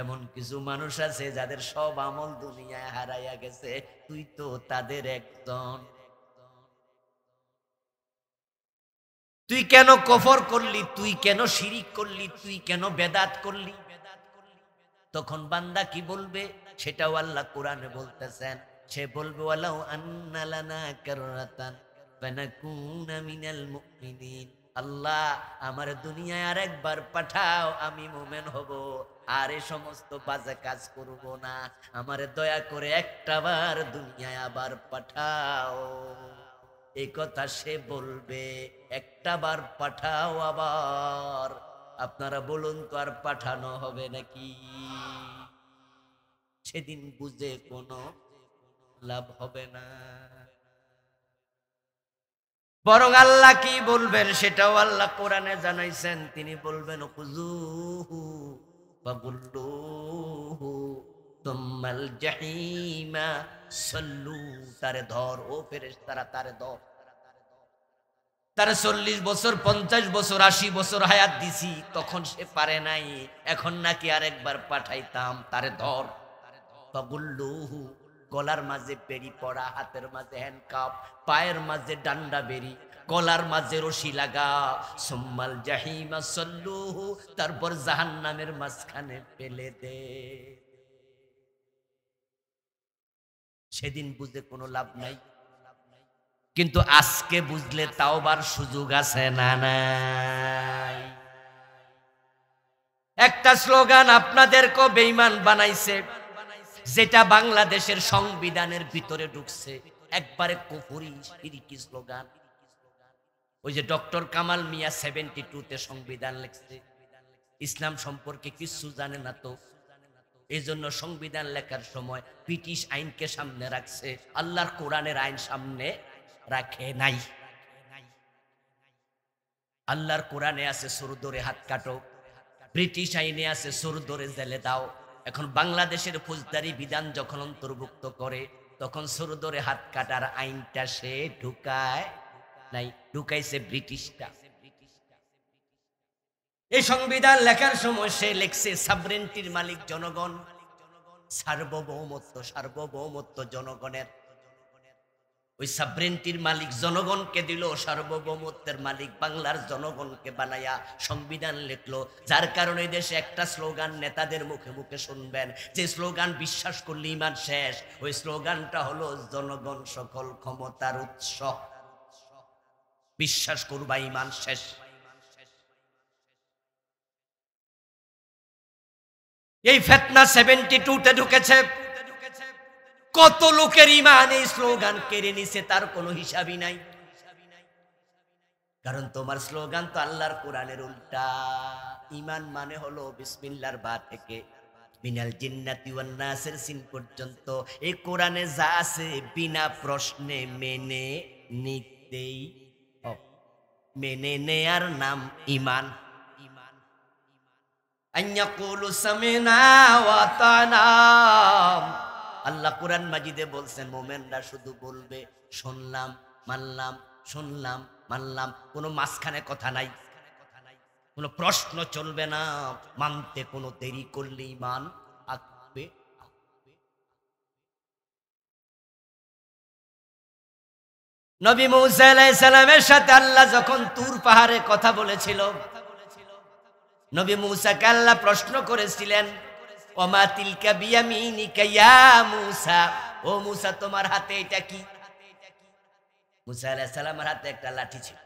এমন কিছু মানুষ আছে যাদের সব আমল দুনিয়ায় হারাইয়া গেছে, তুই তো তাদের একজন। তুই কেন কফর করলি, তুই কেন শিরিক করলি, তুই কেন বেদাত করলি? তখন বান্দা কি বলবে সেটাও আল্লাহ কোরআনে বলতেছেন। সে বলবে ওয়ালাউ আন্না লানা কাররাতান ফানাকুনা মিনাল মুমিনিন। আল্লাহ আমার দুনিয়ায় আরেকবার পাঠাও, আমি মুমিন হব, আর এই সমস্ত বাজে কাজ করব না। আমারে দয়া করে একটাবার দুনিয়ায় আবার পাঠাও। এই কথা সে বলবে, একটাবার পাঠাও আবার। আপনারা বলুন তো আর পাঠানো হবে নাকি? সেদিন বুঝে কোনো লাভ হবে না। বরং আল্লাহ কি বলবেন সেটাও আল্লাহ কোরআনে জানাইছেন। তিনি বলবেন খুযুহু ফাগুল্লুহু তুম্মাল জাহিমা সাল্লু। তারে ধর, ও ফেরেশতারা তারে ধর। তার 40 বছর 50 বছর 80 বছর হায়াত দিছি, তখন সে পারে নাই, এখন নাকি আরেকবার পাঠাইতাম। তারে ধর। ফাগুল্লুহু, গলার মাঝে বেড়ি পড়া, হাতের মাঝে হ্যান্ডকাপ, পায়ের মাঝে ডান্ডা বেড়ি, গলার মাঝে রশি লাগা। সুম্মাল জাহিমা সাল্লুহু, তারপর জাহান্নামের মাঝখানে ফেলে দে। সেদিন বুঝে কোনো লাভ নাই। কিন্তু আজকে বুঝলে তাওবার সুযোগ আছে না নাই? একটা স্লোগান আপনাদেরকে বেঈমান বানাইছে, যেটা বাংলাদেশের সংবিধানের ভিতরে ঢুকছে, একবারে কুফরি শিরকি স্লোগান। ওই যে ডক্টর কামাল মিয়া 72-তে সংবিধান লিখছে, ইসলাম সম্পর্কে কিছু জানে না তো, এই জন্য সংবিধান লেখার সময় ব্রিটিশ আইনকে সামনে রাখছে, আল্লাহর কোরআনের আইন সামনে রাখে নাই। আল্লাহর কোরআনে আছে সুর ধরে হাত কাটো, ব্রিটিশ আইনে আছে সুর ধরে জেলে দাও। এখন বাংলাদেশের ফৌজদারি বিধান যখন অন্তর্ভুক্ত করে, তখন সুর ধরে হাত কাটার আইনটা সে ঢুকায় নাই, ঢুকাইছে ব্রিটিশটা। এই সংবিধান লেখার সময় সে লেখছে সাবরেন্টির মালিক জনগণ, সার্বভৌমত্ব জনগণের। ওই সাবরেন্টির মালিক জনগণকে দিল, সার্বভৌমত্বের মালিক বাংলার জনগণকে বানায়া সংবিধান লিখলো। যার কারণে দেশে একটা স্লোগান নেতাদের মুখে মুখে শুনবেন, যে স্লোগান বিশ্বাস করলে ঈমান শেষ, ওই স্লোগানটা হলো জনগণ সকল ক্ষমতার উৎস। বিশ্বাস করবা ঈমান শেষ। এই ফিতনা 72-তে ঢুকেছে, কত লোকের ঈমান এই স্লোগান কেড়ে নিছে তার কোনো হিসাবই নাই। কারণ তোমার স্লোগান তো আল্লাহর কোরআনের উল্টা। ঈমান মানে হলো বিসমিল্লাহর বা থেকে মিনাল জিন্নাতি ওয়ান নাসের সিন পর্যন্ত এই কোরআনে যা আছে বিনা প্রশ্নে মেনে নিতেই হবে। মেনে নেয়ার নাম ঈমান। আইয়াকুলু সামিনা ওয়া আতানা, আল্লাহ কোরআন মাজিদে বলছেন মুমিনরা শুধু বলবে শুনলাম মানলাম, শুনলাম মানলাম, কোনো মাঝখানে কথা নাই, কোনো প্রশ্ন চলবে না, মানতে কোনো দেরি করলে ঈমান আসবে। নবী মূসা আলাইহিস সালামের সাথে আল্লাহ যখন তুর পাহাড়ে কথা বলেছিল, নবী মূসাকে আল্লাহ প্রশ্ন করেছিলেন, ওমা তিলকা বিয়ামিনিকা ইয়া মূসা, ও মূসা তোমার হাতে এটা কি? মূসা আলাইহিস সালামের হাতে একটা লাঠি ছিল,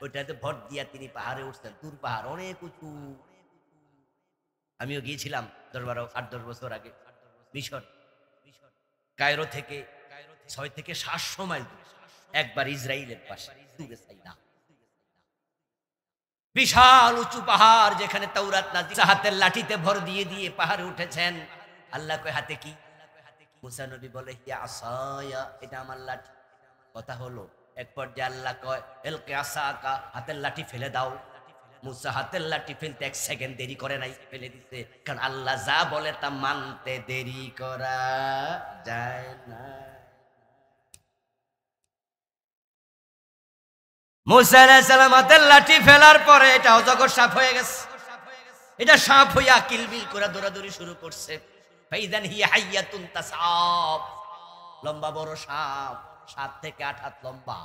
ওইটাতে ভর দিয়া তিনি পাহাড়ে উঠতেন। তুর পাহাড় অনেক উঁচু। আমিও গিয়েছিলাম 8-10 বছর আগে মিশর, কায়রো থেকে 6 থেকে 700 মাইল দূরে, একবার ইসরায়েলের পাশে দূরে সাইনা, বিশাল উঁচু পাহাড়, যেখানে তাওরাত নাযিল। হাতের লাঠিতে ভর দিয়ে দিয়ে পাহাড়ে উঠেছেন। আল্লাহ কয় হাতে কি? মূসা নবী বলে হিয়া আসায়া, এটা আমার লাঠি। কথা হলো, এক পর্যায়ে আল্লাহ কয় এলকে আসাকা, হাতের লাঠি ফেলে দাও। মূসা হাতের লাঠি ফেলতে 1 সেকেন্ড দেরি করে নাই, ফেলে দিতে। কারণ আল্লাহ যা বলে তা মানতে দেরি করা যায় না। মূসা আলাইহিস সালাম হাতের লাঠি ফেলার পরে এটা অজগর সাপ হয়ে গেছে। এটা সাপ হইয়া কিলবিল করে দৌড়াদৌড়ি শুরু করছে। ফাইদান হিয়া হাইয়াতুন তাসাব, লম্বা বড় সাপ, 7 থেকে 8 হাত লম্বা,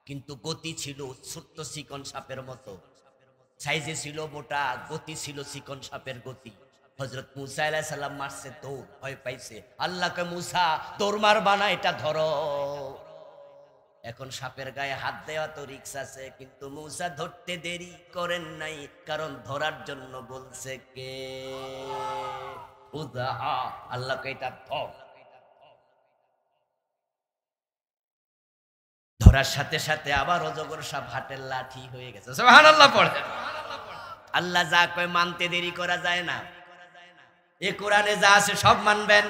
কিন্তু গতি ছিল ছোট্ট চিকন সাপের মতো। সাইজে ছিল মোটা, গতি ছিল চিকন সাপের গতি। হযরত মূসা আলাইহিস সালাম মারছে দৌড়, ভয় পাইছে। আল্লাহকে মূসা দৌড় মারবা না, এটা ধরো। এখন সাপের গায়ে হাত দেওয়া তো রিক্স আছে, কিন্তু মূসা ধরতে দেরি করেন নাই, কারণ ধরার জন্য বলছে কে? উযাহা, আল্লাহকে এটা ধর। ধরার সাথে সাথে আবার অজগর সাপ হাতের লাঠি হয়ে গেছে। সুবহানাল্লাহ পড়ে। আল্লাহ যা কয় মানতে দেরি করা যায় না। এই কোরআনে যা আছে সব মানবেন।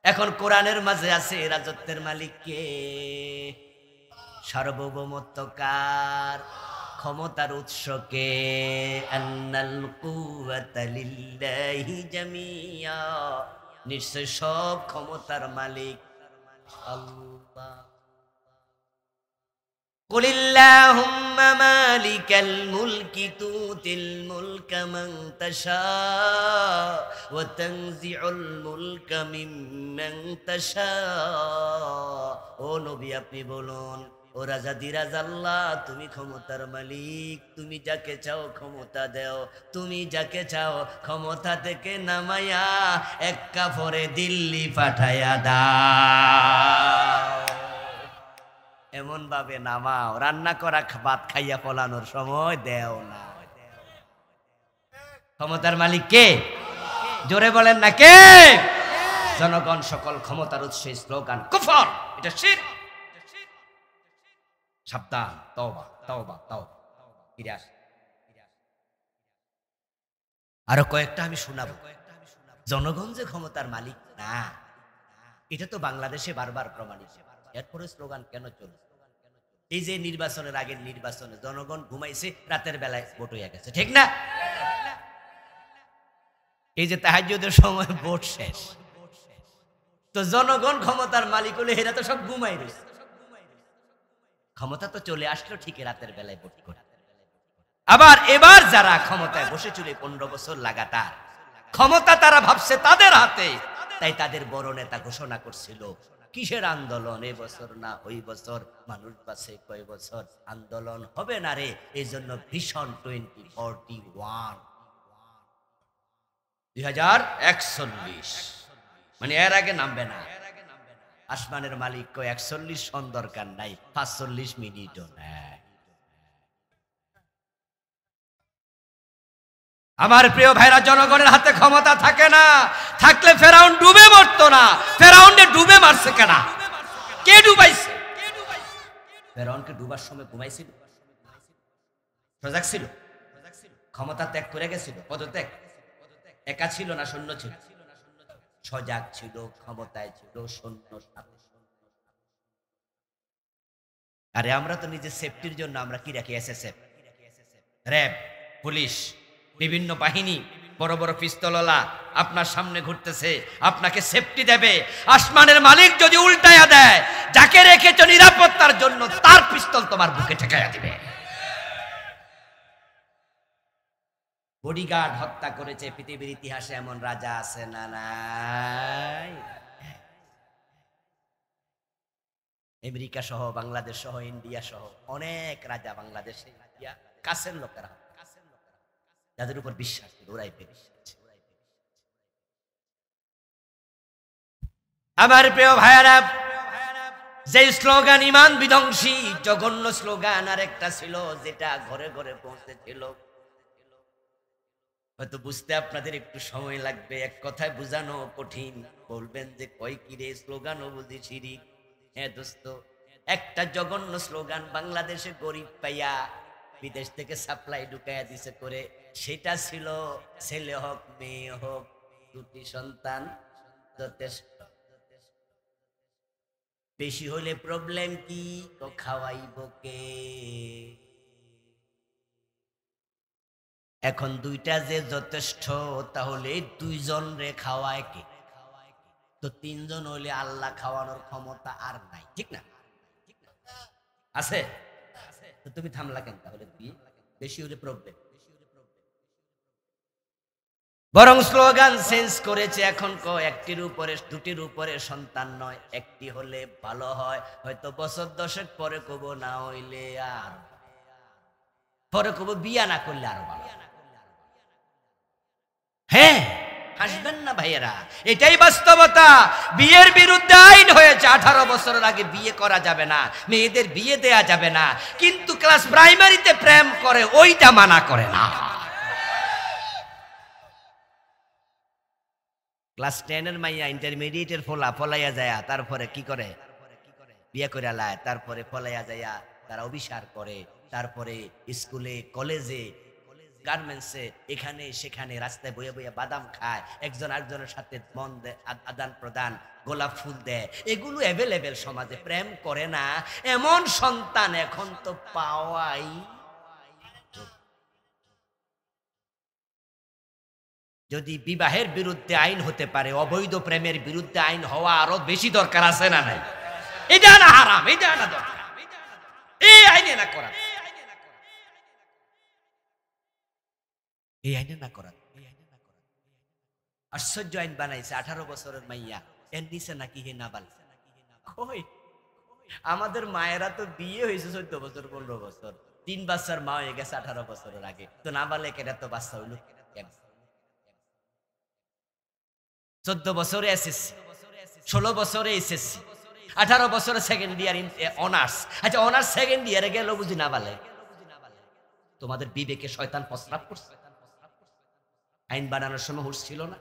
এখন কোরআনের মাঝে আছে রাজত্বের মালিক কে? সার্বভৌমত্ব কার? ক্ষমতার উৎস কে? আন্নাল কুওয়াতা লিল্লাহি জামিয়া, নিশ্চয় সব ক্ষমতার মালিক আল্লাহ। কুলিল্লাহুম্মা মালিকাল মুলকি তুতিল মুলকা মান তাশা ওয়া তানজিউল মুলকা মিম্মান তাশা। ও নবী আপনি বলুন, ও রাজাদিরাজ আল্লাহ, তুমি ক্ষমতার মালিক, তুমি যাকে চাও ক্ষমতা দাও, তুমি যাকে চাও ক্ষমতা থেকে নামাইয়া এক কাফরে দিল্লি পাঠাইয়া দাও। এমন ভাবে নামাও, রান্না করা ভাত খাইয়া পলানোর সময় দেও না। ক্ষমতার মালিক কে? জোরে বলেন না কে? জনগণ সকল ক্ষমতার উৎস। স্লোগান কুফর, এটা শিরক। সাবধান, তওবা তওবা তওবা। ফিরে আস। আরো কয়েকটা আমি শোনাবো। জনগণ যে ক্ষমতার মালিক না, এটা তো বাংলাদেশে বারবার প্রমাণিত। এরপরে স্লোগান কেন চলছে? এই যে নির্বাচনের আগের নির্বাচনে জনগণ ঘুমাইছে, রাতের বেলায় ভোট হয়ে গেছে, ঠিক না? এই যে তাহাজ্জুদের সময় ভোট শেষ, তো জনগণ ক্ষমতার মালিক হলে এরা তো সব ঘুমাই রয়েছে। ক্ষমতা তো চলে আসলো ঠিক রাতের বেলায় ভোট করে। আবার এবার যারা ক্ষমতায় বসেছিল 15 বছর লাগাতার, ক্ষমতা তারা ভাবছে তাদের হাতে, তাই তাদের বড় নেতা ঘোষণা করছিল কিসের আন্দোলন, এ বছর না ওই বছর, মানুষ বাঁচে কয় বছর, আন্দোলন হবে না রে, এই জন্য ভিশন 2041 2041, মানে এর আগে নামবে না। আসমানের মালিক কয় 41 সন দরকার নাই, 45 মিনিটও নাই। আমার প্রিয় ভাইরা, জনগণের হাতে ক্ষমতা থাকে না, থাকলে ফেরাউন ডুবে মরতো না। ফেরাউনকে ডুবে মারছে কেন? কে ডুবাইছে? ফেরাউনকে ডুবার সময় ঘুমাইছিল, সজাগ ছিল, ক্ষমতা ত্যাগ করে গেছিল, পদত্যাগ। একা ছিল না সৈন্য ছিল? সজাগ ছিল, ক্ষমতায় ছিল, সৈন্য সাথে। আরে আমরা তো নিজের সেফটির জন্য আমরা কি রাখি? এসএসএফ, র্যাব, পুলিশ, বিভিন্ন বাহিনী, বড় বড় পিস্তলওয়ালা আপনার সামনে ঘুরতেছে, আপনাকে সেফটি দেবে। আসমানের মালিক যদি উল্টায়া দেয়, যাকে রেখেছ নিরাপত্তার জন্য, তার পিস্তল তোমার বুকে ঠেকাইয়া দিবে। বডিগার্ড হত্যা করেছে, পৃথিবীর ইতিহাসে এমন রাজা আছে না নাই? আমেরিকা সহ, বাংলাদেশ সহ, ইন্ডিয়া সহ অনেক রাজা বাংলাদেশে কাছের লোকেরা, যাদের উপর বিশ্বাস ছিল, ওরাই পেরেছে। আমার প্রিয় ভাইয়ারা, যে স্লোগান ইমান বিধ্বংসী জঘন্য স্লোগান, আর একটা ছিল যেটা ঘরে ঘরে পৌঁছেছিল। হয়তো বুঝতে আপনাদের একটু সময় লাগবে, এক কথায় বোঝানো কঠিন। বলবেন যে কয় কি রে, স্লোগানও বুঝি শিরিক। হ্যাঁ দোস্ত, একটা জঘন্য স্লোগান বাংলাদেশে গরিব পাইয়া বিদেশ থেকে সাপ্লাই ঢুকাইয়া দিছে করে, সেটা ছিল ছেলে হোক মেয়ে হোক দুটি সন্তান যথেষ্ট। বেশি হলে প্রবলেম কি, তো খাওয়াইব কে? এখন দুইটা যে যথেষ্ট, তাহলে 2 জন রে খাওয়ায় কে? তো 3 জন হলে আল্লাহ খাওয়ানোর ক্ষমতা আর নাই, ঠিক না? আছে? তো তুমি থামলা কেন তাহলে? বেশি হলে প্রবলেম। বরং স্লোগান চেঞ্জ করেছে, এখন একটির উপরে, দুটির উপরে সন্তান নয়, একটি হলে ভালো হয়। হয়তো বছর 10 পরে কব না হইলে আর, পরে কব বিয়া না করলে আরো ভালো। হ্যাঁ, হাসবেন না ভাইয়েরা, এটাই বাস্তবতা। বিয়ের বিরুদ্ধে আইন হয়েছে, 18 বছরের আগে বিয়ে করা যাবে না, মেয়েদের বিয়ে দেয়া যাবে না, কিন্তু ক্লাস প্রাইমারিতে প্রেম করে ওইটা মানা করে না। ক্লাস 10-এর মাইয়া ইন্টারমিডিয়েটের ফলাইয়া যায়, তারপরে কি করে? বিয়ে করে লায়, তারপরে ফলাইয়া যায় তারা অভিসার করে, তারপরে স্কুলে, কলেজে, গার্মেন্টসে, এখানে সেখানে রাস্তায় বইয়া বইয়া বাদাম খায়, একজন আরেকজনের সাথে মন দেয়, আদান প্রদান, গোলাপ ফুল দেয়, এগুলো অ্যাভেলেবেল সমাজে। প্রেম করে না এমন সন্তান এখন তো পাওয়াই। যদি বিবাহের বিরুদ্ধে আইন হতে পারে, অবৈধ প্রেমের বিরুদ্ধে আইন হওয়া আরো বেশি দরকার আছে না নাই? এটা না হারাম, এটা না দরকার, এই আইনে না করা, এই আইনে না করা। আশ্চর্য আইন বানাইছে, 18 বছরের মাইয়া, এর নিচে নাকি হে নাবাল। কই, আমাদের মায়েরা তো বিয়ে হয়েছে 14 বছর 15 বছর, 3 বাচ্চার মা হয়ে গেছে 18 বছরের আগে, তো নাবালেক এরা তো বাচ্চা হইল কেন? 14 বছরে এসএসসি, 16 বছরে এসএসসি, 18 বছর সেকেন্ড ইয়ার অনার্স। আচ্ছা অনার্স সেকেন্ড ইয়ারে গেল বুঝি না বলে, তোমাদের বিবেকে শয়তান প্রস্রাব করছে? আইন বানানোর সময় হুঁশ ছিল না?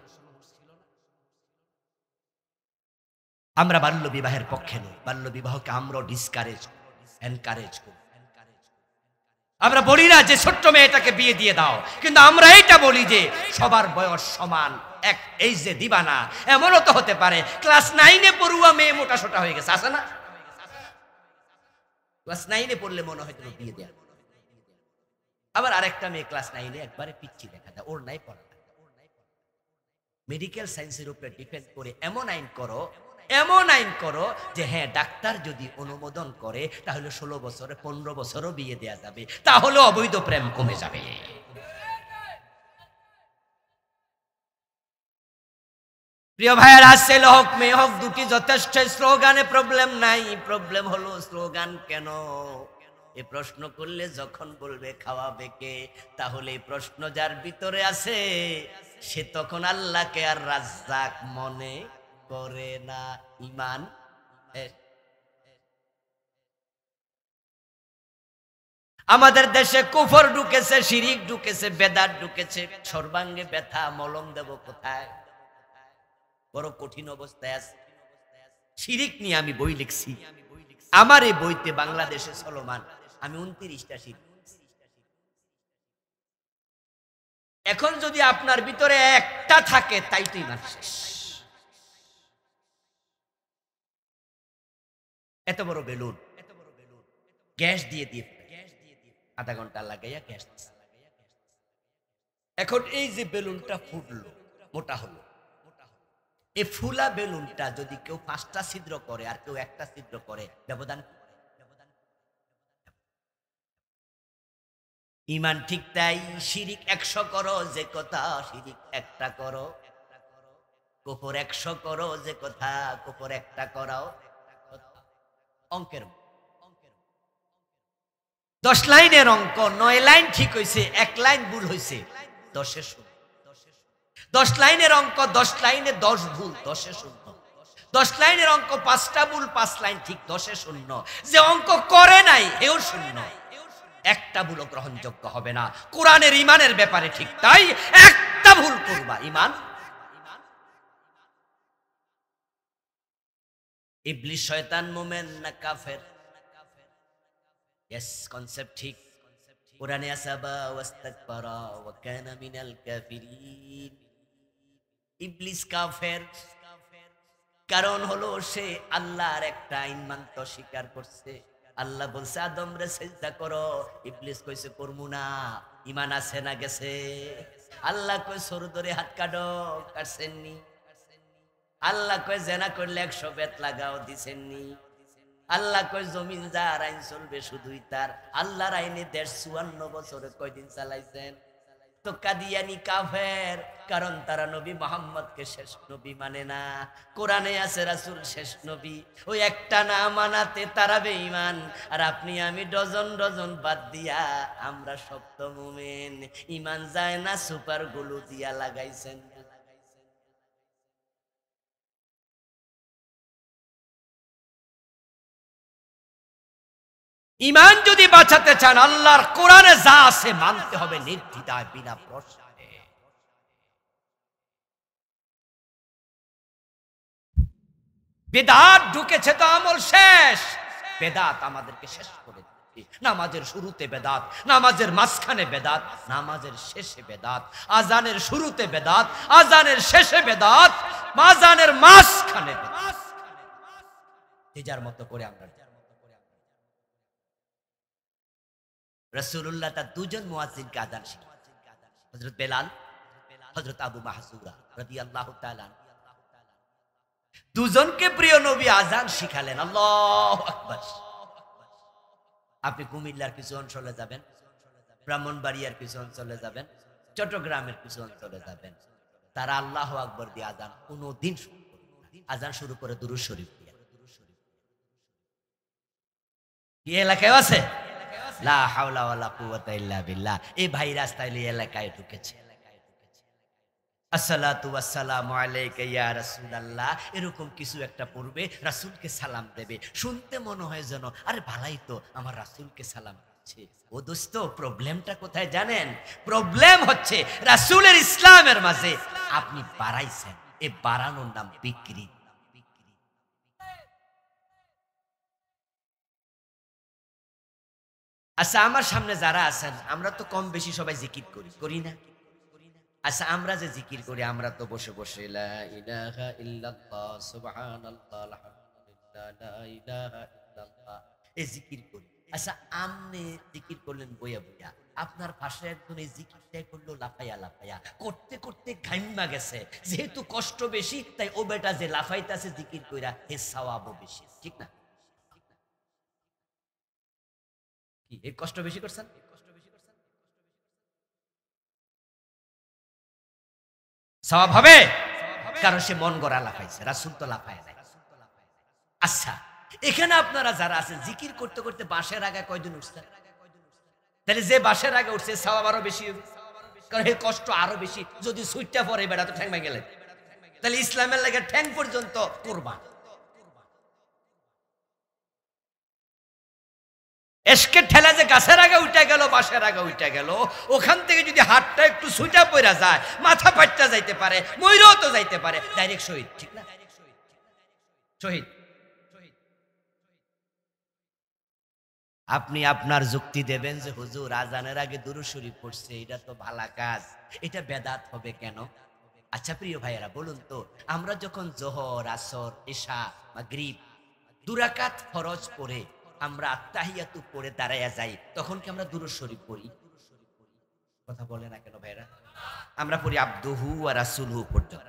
আমরা বাল্য বিবাহের পক্ষে নই, বাল্য বিবাহকে আমরা ডিসকারেজ এনকারেজ করি। আমরা বলি না যে ছোট্ট মেয়েটাকে বিয়ে দিয়ে দাও, কিন্তু আমরা এইটা বলি যে সবার বয়স সমান, এক এই যে দিবা না। এমনও তো হতে পারে ক্লাস 9-এ পড়ুয়া মেয়ে মোটা সোটা হয়ে গেছে, আছে না? ক্লাস 9-এ পড়লে মনে হয় তুমি বিয়ে দেয়া। আবার আরেকটা মেয়ে ক্লাস 9-এ একবারে পিচ্ছি দেখা যায়, ওর নাই পড়া। মেডিকেল সায়েন্সের উপরে ডিপেন্ড করে এমন আইন করো যে হ্যাঁ ডাক্তার যদি অনুমোদন করে তাহলে 16 বছরে 15 বছরও বিয়ে দেয়া যাবে, তাহলে অবৈধ প্রেম কমে যাবে। প্রিয় ভাইয়েরা, ছেলে হোক মেয়ে হোক দুটি যথেষ্ট। স্লোগানে প্রবলেম নাই, প্রবলেম হলো স্লোগান কেন? এ প্রশ্ন করলে যখন বলবে খাওয়াবে কে, তাহলে এই প্রশ্ন যার ভিতরে আছে সে তখন আল্লাহকে আর রাজ্জাক মনে করে না। ঈমান আমাদের দেশে কুফর ঢুকেছে, শিরিক ঢুকেছে, বেদাত ঢুকেছে। সর্বাঙ্গে ব্যথা, মলম দেব কোথায়? বড় কঠিন অবস্থায় আছে। শিরিক নিয়ে আমি বই লিখছি, আমার এই বইতে বাংলাদেশে চলমান আমি 29টা শিরিক। এখন যদি আপনার ভিতরে একটা থাকে তাই তো ঈমান শেষ। এত বড় বেলুন গ্যাস দিয়ে আধা ঘন্টা লাগাইয়া গ্যাস। এখন এই যে বেলুনটা ফুটলো, মোটা হলো, এই ফুলা বেলুনটা যদি কেউ 5টা ছিদ্র করে আর কেউ একটা ছিদ্র করে, ব্যবধান? ঈমান ঠিক তাই। শিরিক 100 করো যে কথা, শিরিক একটা করো। কুফর 100 করো যে কথা, কুফর একটা করাও। অঙ্কের 10 লাইনের অঙ্ক, 9 লাইন ঠিক হয়েছে, 1 লাইন ভুল হয়েছে, 10-এ 0। 10 লাইনের অঙ্ক 10 লাইনে 10 ভুল, 10-এ 0। 10 লাইনের অঙ্ক 5টা ভুল, 5 লাইন ঠিক, 10-এ 0। যে অঙ্ক করে নাই এও 0, একটা ভুলও গ্রহণযোগ্য হবে না। কোরআনের ঈমানের ব্যাপারে ঠিক তাই, একটা ভুল করবা ঈমান। ইবলিস শয়তান মুমিন না কাফের? यस, কনসেপ্ট ঠিক। কোরআনে আসাবা ওয়াস্তাকবারা ওয়া কানা মিনাল কাফিরিন। ইবলিস কাফের, কারণ হলো সে আল্লাহর একটা আইন মানতে স্বীকার করছে। আল্লাহ বলছে আদম রে সিজদা করো, ইবলিস কইছে করমু না। ঈমান আছে না গেছে? আল্লাহ কই সরু ধরে হাত কাটো, কাটছেননি। আল্লাহ কই জেনা করলে 100 বেত লাগাও, দিছেননি। আল্লাহ কয় জমিন যার আইন চলবে শুধুই তার। আল্লাহর আইনে 54 বছরে কয়দিন চালাইছেন? তো কাদিয়ানি কাফের, কারণ তারা নবী মুহাম্মদকে শেষ নবী মানে না। কোরআনে আছে রাসূল শেষ নবী, ওই একটা না মানাতে তারা বেঈমান। আর আপনি আমি ডজন ডজন বাদ দিয়া আমরা শক্ত মুমিন। ঈমান যায় না সুপার গুলো দিয়া লাগাইছেন। ঈমান যদি বাঁচাতে চান, আল্লাহর কোরআনে যা আছে মানতে হবে নির্দ্বিধায়, বিনা প্রশ্নে। বেদাত ঢুকেছে তো আমল শেষ। বেদাত আমাদেরকে শেষ করে দিচ্ছে। নামাজের শুরুতে বেদাত, নামাজের মাঝখানে বেদাত, নামাজের শেষে বেদাত। আজানের শুরুতে বেদাত, আজানের শেষে বেদাত, আজানের মাঝখানে বেদাত। যে যার মতো করে আমরা। রাসূলুল্লাহ তার 2 জন মুয়াজ্জিনকে আযান শিখিয়েছেন, হযরত বেলাল, হযরত আবু মাহযুরা রাদিয়াল্লাহু তাআলা। 2 জনকে প্রিয় নবী আযান শিখালেন। আল্লাহু আকবার। আপনি কুমিল্লার কিছু অঞ্চলে যাবেন, ব্রাহ্মণবাড়িয়ার কিছু অঞ্চলে যাবেন, চট্টগ্রামের কিছু অঞ্চলে যাবেন, তারা আল্লাহু আকবার দিয়ে আযান কোনদিন শুরু করে না। আযান শুরু করে দুরূদ শরীফ দিয়ে। কি এলাকায় আছে? লা হাওলা ওয়ালা কুওয়াতা ইল্লা বিল্লাহ। এই ভাইরাস তাইলে এলাকায় ঢুকেছে। আসসালাতু ওয়াসসালামু আলাইকা ইয়া রাসূলুল্লাহ, এরকম কিছু একটা পড়বে, রাসূলকে সালাম দেবে। শুনতে মনে হয় যেন আরে ভালাই তো, আমার রাসূলকে সালাম দিচ্ছে। ও দোস্ত, প্রবলেমটা কোথায় জানেন? প্রবলেম হচ্ছে রাসূলের ইসলামের মাঝে আপনি বাড়াইছেন, এ বাড়ানোর নাম বিক্রি। আচ্ছা, আমার সামনে যারা আছেন, আমরা তো কম বেশি সবাই জিকির করি, করি না? আচ্ছা, আমরা যে জিকির করি, আমরা তো বসে বসে লা ইলাহা ইল্লাল্লাহ সুবহানাল্লাহ আলহামদুলিল্লাহ লা ইলাহা ইল্লাল্লাহ এই জিকির করি। আচ্ছা, আপনি জিকির করলেন বইয়া বইয়া, আপনার পাশে একজন এই জিকিরটাই করলো লাফাইয়া লাফাইয়া, করতে করতে ঘাইমা গেছে। যেহেতু কষ্ট বেশি, তাই ও বেটা যে লাফাইতাছে জিকির কইরা, এর সওয়াবও বেশি, ঠিক না? কি এই কষ্ট বেশি করছেন? সওয়াব হবে, কারণ সে মন গড়া লাফাইছে, রাসূল তো লাফায় নাই। আচ্ছা, এখানে আপনারা যারা আছেন জিকির করতে করতে বাঁশের আগায় কয়দিন উঠছেন? তাহলে যে বাঁশের আগে উঠছে সওয়াব আরো বেশি হবে, কারণ এই কষ্ট আরো বেশি। যদি সুইটটা পরে বেড়া তো ঠ্যাং ভেঙে গেলেন, তাহলে ইসলামের লাগে ঠ্যাং পর্যন্ত কোরবান। এসকে ঠেলা যে গাছের আগে উঠে গেল, বাঁশের আগে উঠে গেল, ওখান থেকে যদি হাতটা একটু সুইটা পড়া যায়, মাথা ফাটটা যাইতে পারে, মইরাও তো যাইতে পারে, ডাইরেক্ট শহীদ, ঠিক না? শহীদ। আপনি আপনার যুক্তি দেবেন যে হুজুর আজানের আগে দুরূদ শরীফ পড়ছে, এটা তো ভালো কাজ, এটা বেদাত হবে কেন? আচ্ছা প্রিয় ভাইয়েরা, বলুন তো, আমরা যখন যোহর, আসর, ইশা, মাগরিব 2 রাকাত ফরজ পড়ে আমরা আত্তাহিয়াতু পড়ে দাঁড়ায়া যাই, তখন কি আমরা দুরূদ শরীফ পড়ি? কথা বলে না কেন ভাইরা? আমরা পড়ি আবদুহু ওয়া রাসূলুহু পর্যন্ত,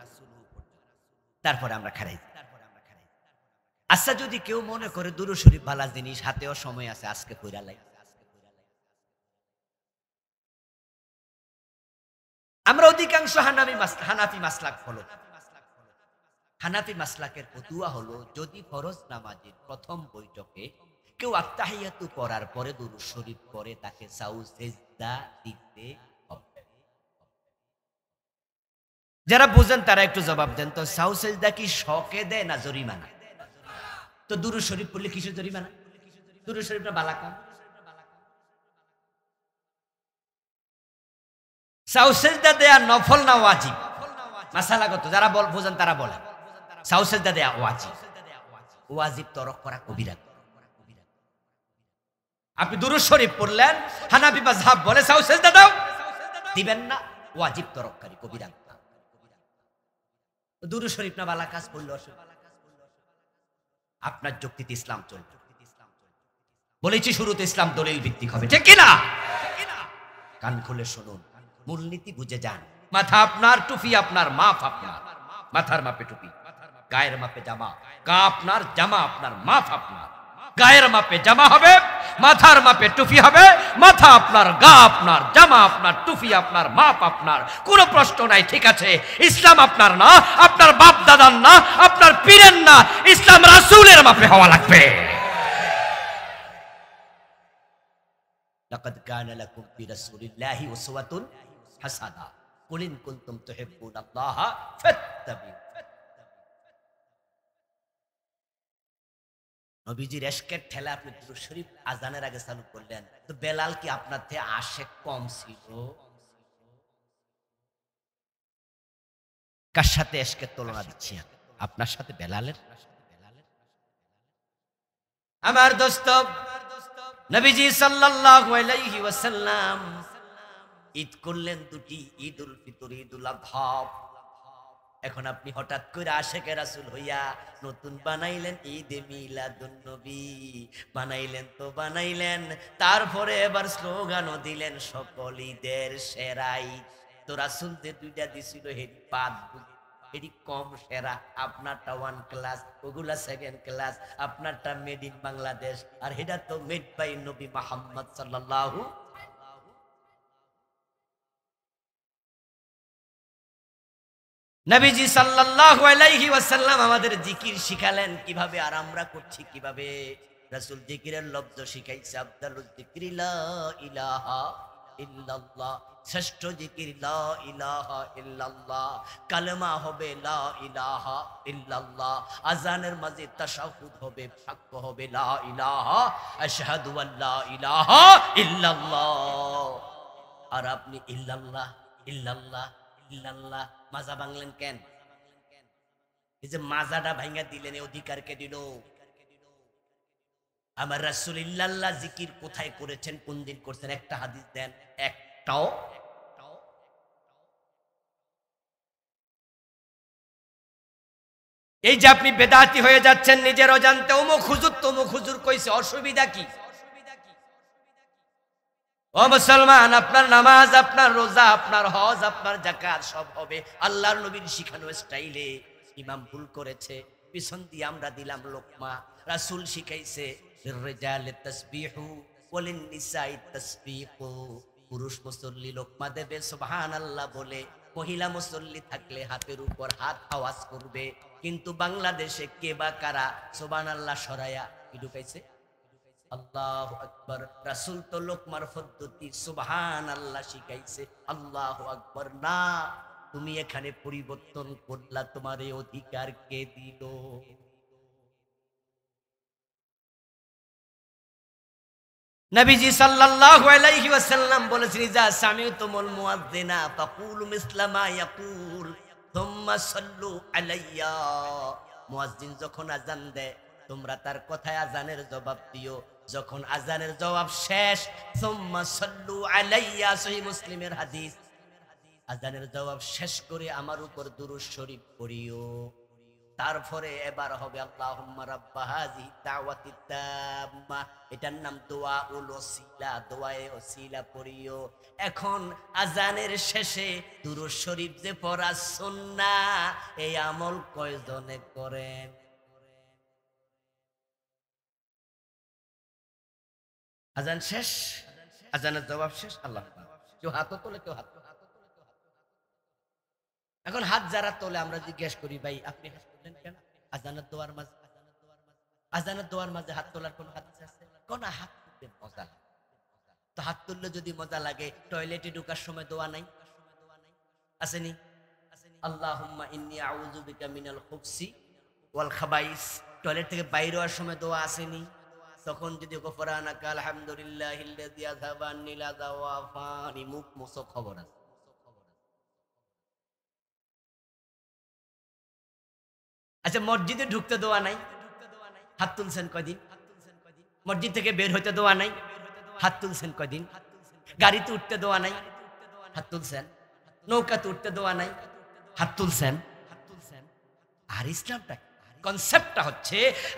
তারপরে আমরা খাড়াই। আচ্ছা, যদি কেউ মনে করে দুরূদ শরীফ ভালো জিনিস, হাতেও সময় আছে, আজকে পড়া লাই। আমরা অধিকাংশ হানাফি মাসলাক ফলো। হানাফি মাসলাকের ফতোয়া হলো, যদি ফরজ নামাজের প্রথম বৈঠকে কেউ আত্তাহিয়াতু পড়ার পরে দুরূদ শরীফ পড়ে, তাকে সাউ সিজদা দিতে হবে। যারা বুঝেন তারা একটু জবাব দেন তো, সাউ সিজদা কি শকে দেয় না জরিমানা? তো দুরূদ শরীফ পড়লে কিসের জরিমানা? দুরূদ শরীফটা বালা কাম। সাউ সিজদা দেয়া নফল না ওয়াজিব? মাসালাগত যারা বুঝেন তারা বলেন সাউ সিজদা দেয়া ওয়াজিব। ওয়াজিব তরক করা কবিরা। আপনি দুরূদ শরীফ পড়লেন, হানাফি মাযহাব বলে সাউ সিজদা দাও, দিবেন না, ওয়াজিব তরককারী কবিরা। দুরূদ শরীফ না বালা কাজ পড়লে অসুবিধা? আপনার যুক্তিতে ইসলাম চলবে। বলেছি শুরুতে ইসলাম দলিল ভিত্তিক হবে, ঠিক কিনা? কান খুলে শুনুন, মূলনীতি বুঝে যান। মাথা আপনার, টুপি আপনার, মাপ আপনার। মাথার মাপে টুপি, গায়ের মাপে জামা। গা আপনার, জামা আপনার, মাপ আপনার। গায়ের মাপে জামা হবে, মাথার মাপে টুপি হবে। মাথা আপনার, গা আপনার, জামা আপনার, টুপি আপনার, মাপ আপনার, কোনো প্রশ্ন নাই, ঠিক আছে? ইসলাম আপনার না, আপনার বাপ দাদার না, আপনার পীরের না, ইসলাম রাসূলের মাপে হওয়া লাগবে। লাকাদ কানা লাকুম ফি রাসূলিল্লাহি উসওয়াতুন হাসানাহ কুল ইন কুনতুম তুহিব্বুনাল্লাহা ফাত্তাবিউ। নবীজির ইশকের ঠেলা আপনি দুরূদ শরীফ আজানের আগে চালু করলেন, তো বেলাল কি আপনার থেকে আশেক কম ছিল? কার সাথে ইশকের তুলনা দিচ্ছি? আপনার সাথে বেলালের? আমার দোস্ত, নবীজি সাল্লাল্লাহু আলাইহি ওয়াসাল্লাম ঈদ করলেন দুটি, ঈদুল ফিতর, ঈদুল আযহা। এখন আপনি হঠাৎ করে আশেকে রাসূল হইয়া নতুন বানাইলেন ঈদে মিলাদুন নবী, বানাইলেন তো বানাইলেন, তারপরে এবার স্লোগানও দিলেন সকল ঈদের সেরা ঈদ। তো রাসূল যে 2টা দিছিল হেডি বাদ, এটি কম সেরা। আপনারটা 1 ক্লাস, ওগুলা 2nd ক্লাস। আপনারটা মেড ইন বাংলাদেশ, আর এটা তো মেড বাই নবী মুহাম্মদ সাল্লাল্লাহু। নবীজি সাল্লাল্লাহু আলাইহি ওয়াসাল্লাম আমাদের জিকির শিখালেন কিভাবে, আর আমরা করছি কিভাবে। রাসূল জিকিরের লব্ধ শিখাইছে, আফদালুজ যিকরি লা ইলাহা ইল্লাল্লাহ, শ্রেষ্ঠ জিকির লা ইলাহা ইল্লাল্লাহ, কালেমা হবে লা ইলাহা ইল্লাল্লাহ, আজানের মাঝে তাশাহুদ হবে, সাক্ষ্য হবে লা ইলাহা আশহাদু আল্লা ইলাহা ইল্লাল্লাহ। আর আপনি ইল্লাল্লাহ ইল্লাল্লাহ ইল্লাল্লাহ মাজা ভাঙলেন কেন? এই যে মাজাটা ভাঙা দিলেন, এই অধিকার কে দিল? আমার রাসূল ইল্লাল্লাহ জিকির কোথায় করেছেন, কোন দিন করছেন? একটা হাদিস দেন, একটাও। এই যে আপনি বেদাতি হয়ে যাচ্ছেন নিজের অজান্তে, অমুক হুজুর তমুক হুজুর কইছে, অসুবিধা কি? ও মুসলমান, আপনার নামাজ, আপনার রোজা, আপনার হজ, আপনার যাকাত সব হবে আল্লাহর নবীর শিখানো স্টাইলে। ইমাম ভুল করেছে, পিছন দিয়ে আমরা দিলাম লোকমা। রাসূল শিখাইছে রিজালে তাসবিহু ওয়ালিন নিসাই তাসবিহু, পুরুষ মুসল্লি লোকমা দেবে সুবহানাল্লাহ বলে, মহিলা মুসল্লি থাকলে হাতের উপর হাত আওয়াজ করবে। কিন্তু বাংলাদেশে কে বা কারা সুবহানাল্লাহ সরায়া কি ঢুকাইছে? আল্লাহু আকবার। রাসূল তো লোকমার পদ্ধতি সুবহানাল্লাহ শিখাইছে, আল্লাহু আকবার না। তুমি এখানে পরিবর্তন করলা, তোমার এই অধিকার কে দিল? নবীজি সাল্লাল্লাহু আলাইহি ওয়াসাল্লাম বলেছেন, ইজা সামি'তুমুল মুয়াজ্জিনা ফাকুলু মিসলা মা ইয়াকুল সুম্মা সাল্লু আলাইয়া। মুয়াজ্জিন যখন আযান দেয়, তোমরা তার কথায় আযানের জবাব দিও। যখন আযানের জবাব শেষ, সুম্মা সাল্লু আলাইয়া, সহিহ মুসলিমের হাদিস। আযানের জবাব শেষ করে আমার উপর দুরূদ শরীফ পড়িও। তারপরে এবার হবে আল্লাহুম্মা রাব্বা হাযিহি দাওয়াতিত তাম্মা, এটার নাম দোয়াউল ওসিলা, দোয়ায়ে ওসিলা পড়িও। এখন আযানের শেষে দুরূদ শরীফ যে পড়া সুন্নাহ, এই আমল কয়জনে করেন? আযান শেষ, আযানের জবাব শেষ, আল্লাহ কেউ হাত তোলে, কেউ হাত। এখন হাত যারা তোলে, আমরা জিজ্ঞেস করি, ভাই আপনি হাত তুললেন কেন? আযানের দোয়ার মাঝে, আযানের দোয়ার মাঝে হাত তোলার কোন হাদিস আছে? কোন হাত তুলতে মজা লাগে? তো হাত তুললে যদি মজা লাগে, টয়লেটে ঢোকার সময় দোয়া নাই? আসেনি? আল্লাহুম্মা ইন্নী আউযু বিকা মিনাল খুবসি ওয়াল খাবাইস, টয়লেট থেকে বাইরে হওয়ার সময় দোয়া আসেনি? তখন যদি গফরানাকা আলহামদুলিল্লাহিল্লাযী আযহাবা আন্নিল আযা ওয়া আফানি, মুখ মুছো, খবর আছে। আচ্ছা, মসজিদে ঢুকতে দোয়া নাই? হাত তুলছেন কয়দিন? মসজিদ থেকে বের হইতে দোয়া নাই? হাত তুলছেন কয়দিন? গাড়িতে উঠতে দোয়া নাই? হাত তুলছেন? নৌকাতে উঠতে দোয়া নাই? হাত তুলছেন? আর ইসলামটা কনসেপ্টটা হচ্ছে,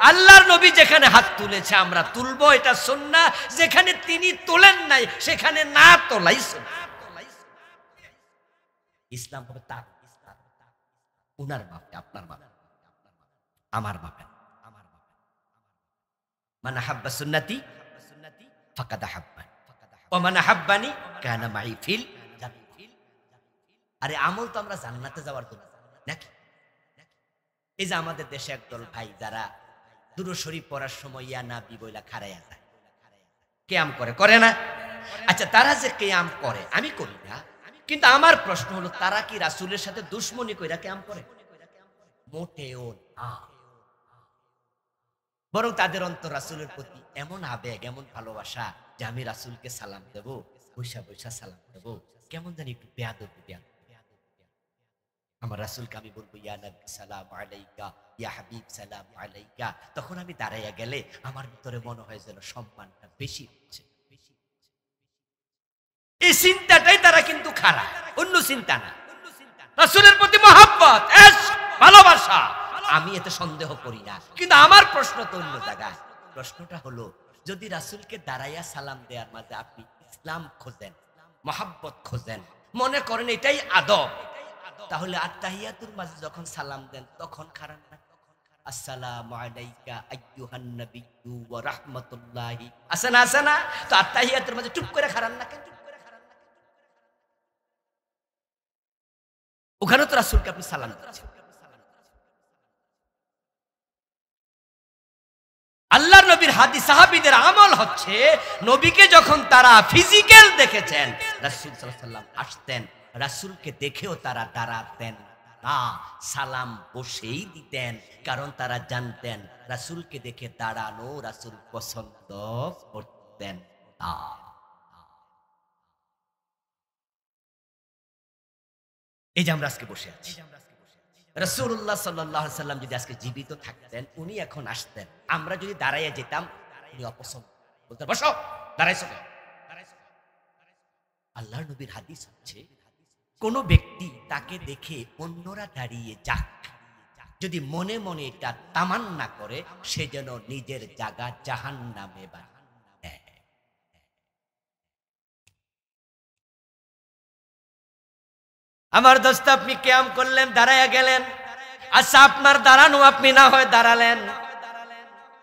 আল্লাহর নবী যেখানে হাত তুলেছে আমরা তুলবো, এটা সুন্নাহ। যেখানে তিনি তোলেন নাই, সেখানে না তোলাই সুন্নাহ। ইসলাম হবে তার, উনার বাপে, আপনার বাপে, আমার বাপে। মান আহাব্বা সুন্নতি ফাকাদ আহাব্বানি ওয়া মান আহাব্বানি কানা মাই ফিল জান্নাহ। আরে আমল তো আমরা জান্নাতে যাওয়ার জন্য নাকি? এই যে আমাদের দেশে একদল ভাই যারা দুরূদ শরীফ পড়ার সময় ইয়া নবী বইলা খাড়ায়া যায়, কিয়াম করে, করে না? আচ্ছা, তারা যে কিয়াম করে, আমি করি না, কিন্তু আমার প্রশ্ন হলো, তারা কি রাসূলের সাথে দুশমনি কইরা কিয়াম করে? মোটেও না। বরং তাদের অন্তর রাসূলের প্রতি এমন আবেগ, এমন ভালোবাসা যে আমি রাসূলকে সালাম দেব, বৈশা বৈশা সালাম দেব, কেমন জানি একটু বেয়াদবি। আমার রাসূলকে আমি বলবো, ইয়া নবী সালাম আলাইকা, ইয়া হাবিব সালাম আলাইকা। তখন আমি দাঁড়াইয়া গেলে আমার ভিতরে মনে হয় যেন সম্মানটা বেশি হচ্ছে। এই চিন্তাটাই তারা কিন্তু খারাপ, অন্য চিন্তা না। রাসূলের প্রতি মহব্বত, ভালোবাসা, আমি এতে সন্দেহ করি না। কিন্তু আমার প্রশ্ন তো অন্য জায়গায়। প্রশ্নটা হলো, যদি রাসূলকে দাঁড়াইয়া সালাম দেওয়ার মাঝে আপনি ইসলাম খোঁজেন, মহব্বত খোঁজেন, মনে করেন এটাই আদব, তাহলে আত্তাহিয়াতুর মাঝে যখন সালাম দেন তখন খারাপ না? আসসালামু আলাইকা আইয়ুহান নাবিয়্যু ওয়া রাহমাতুল্লাহি, আছে না, আছে না? তো আত্তাহিয়াতুর মাঝে চুপ করে খারাপ না কেন? ওখানে তো রাসূলকে আপনি সালাম দিচ্ছেন। আল্লাহর নবীর হাদিস সাহাবীদের আমল হচ্ছে নবীকে যখন তারা ফিজিক্যাল দেখেছেন রাসূল সাল্লাল্লাহু আলাইহি ওয়াসাল্লাম আসতেন, রাসূলকে দেখেও তারা দাঁড়াতেন না, সালাম বসেই দিতেন, কারণ তারা জানতেন রাসূলকে দেখে দাঁড়ানো রাসূল পছন্দ করতেন না। এই যে আমরা আজকে বসে আছি, রাসূলুল্লাহ সাল্লাল্লাহু আলাইহি ওয়াসাল্লাম যদি আজকে জীবিত থাকতেন, উনি এখন আসতেন, আমরা যদি দাঁড়াইয়া যেতাম উনি অপছন্দ বলতেন, বসো, দাঁড়াইছো কেন? আল্লাহর নবীর হাদিস হচ্ছে কোন ব্যক্তি তাকে দেখে অন্যরা দাঁড়িয়ে যাক, যদি মনে মনে এটা তামান্না করে, সে যেন নিজের জায়গা জাহান্নামে বানায়। আমার দোস্ত, আপনি কিয়াম করলেন, দাঁড়ায়া গেলেন, আচ্ছা আপনার দাঁড়ানো আপনি না হয় দাঁড়ালেন,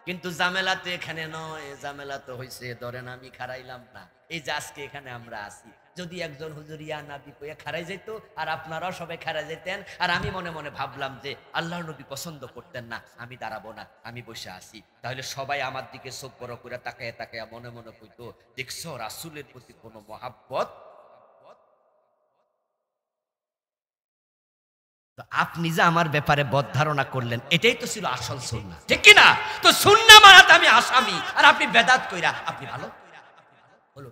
কিন্তু ঝামেলা তো এখানে নয়, ঝামেলা তো হইছে ধরেন আমি খারাইলাম না, এই যে আজকে এখানে আমরা আছি, যদি একজন হুজুর ইয়া নবী কইয়া খারাই যেত আর আপনারাও সবাই খারাই যেতেন, আর আমি মনে মনে ভাবলাম যে আল্লাহর নবী পছন্দ করতেন না, আমি দাঁড়াবো না, আমি বসে আছি, তাহলে সবাই আমার দিকে চোখ বড় করে তাকায়া তাকায়া মনে মনে কইতো, দেখছো রাসূলের প্রতি কোনো মহাব্বত। তো আপনি যে আমার ব্যাপারে বদ ধারণা করলেন, এটাই তো ছিল আসল সুন্নাহ, ঠিক কি না? তো সুন্নাহ মানাতে আমি আসামি, আর আপনি বেদাত কইরা আপনি ভালো বলো।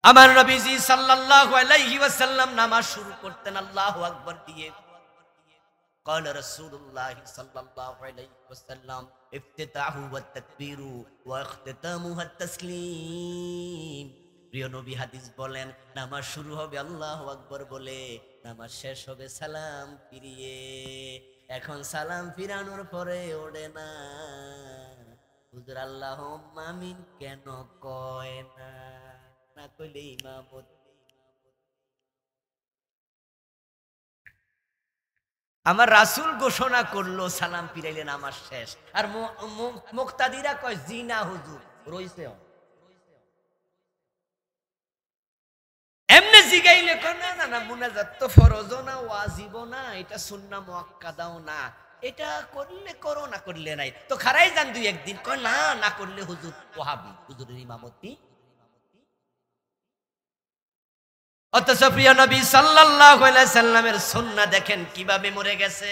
আমার নবীজি সাল্লাল্লাহু আলাইহি ওয়াসাল্লাম নামাজ শুরু করতেন আল্লাহু আকবার দিয়ে। قال رسول الله صلى الله عليه وسلم افتتاحه والتكبير واختتامه التسليم। প্রিয় নবী হাদিস বলেন, নামাজ শুরু হবে আল্লাহু আকবার বলে, নামাজ শেষ হবে সালাম ফিরিয়ে। এখন সালাম ফিরানোর পরে ওড়ে না, হুজুর আল্লাহুম্মা আমিন কেন কয় না? না কইলে ইমামত। আমার রাসূল ঘোষণা করলো সালাম ফিরাইলে নামাজ শেষ, আর মুক্তাদিরা কয় জি না হুজুর রইছে। এমনি জিগাইলে কয় না না না, মুনাজাত তো ফরজও না, ওয়াজিবও না, এটা সুন্নাহ মুআক্কাদাও না, এটা করলে করো না করলে নাই, তো খারাই যান দুই একদিন, কয় না না করলে হুজুর ওয়াহাবি, হুজুরের ইমামতি। অথচ প্রিয় নবী সাল্লাল্লাহু আলাইহি সাল্লামের সুন্নাহ দেখেন কিভাবে মরে গেছে।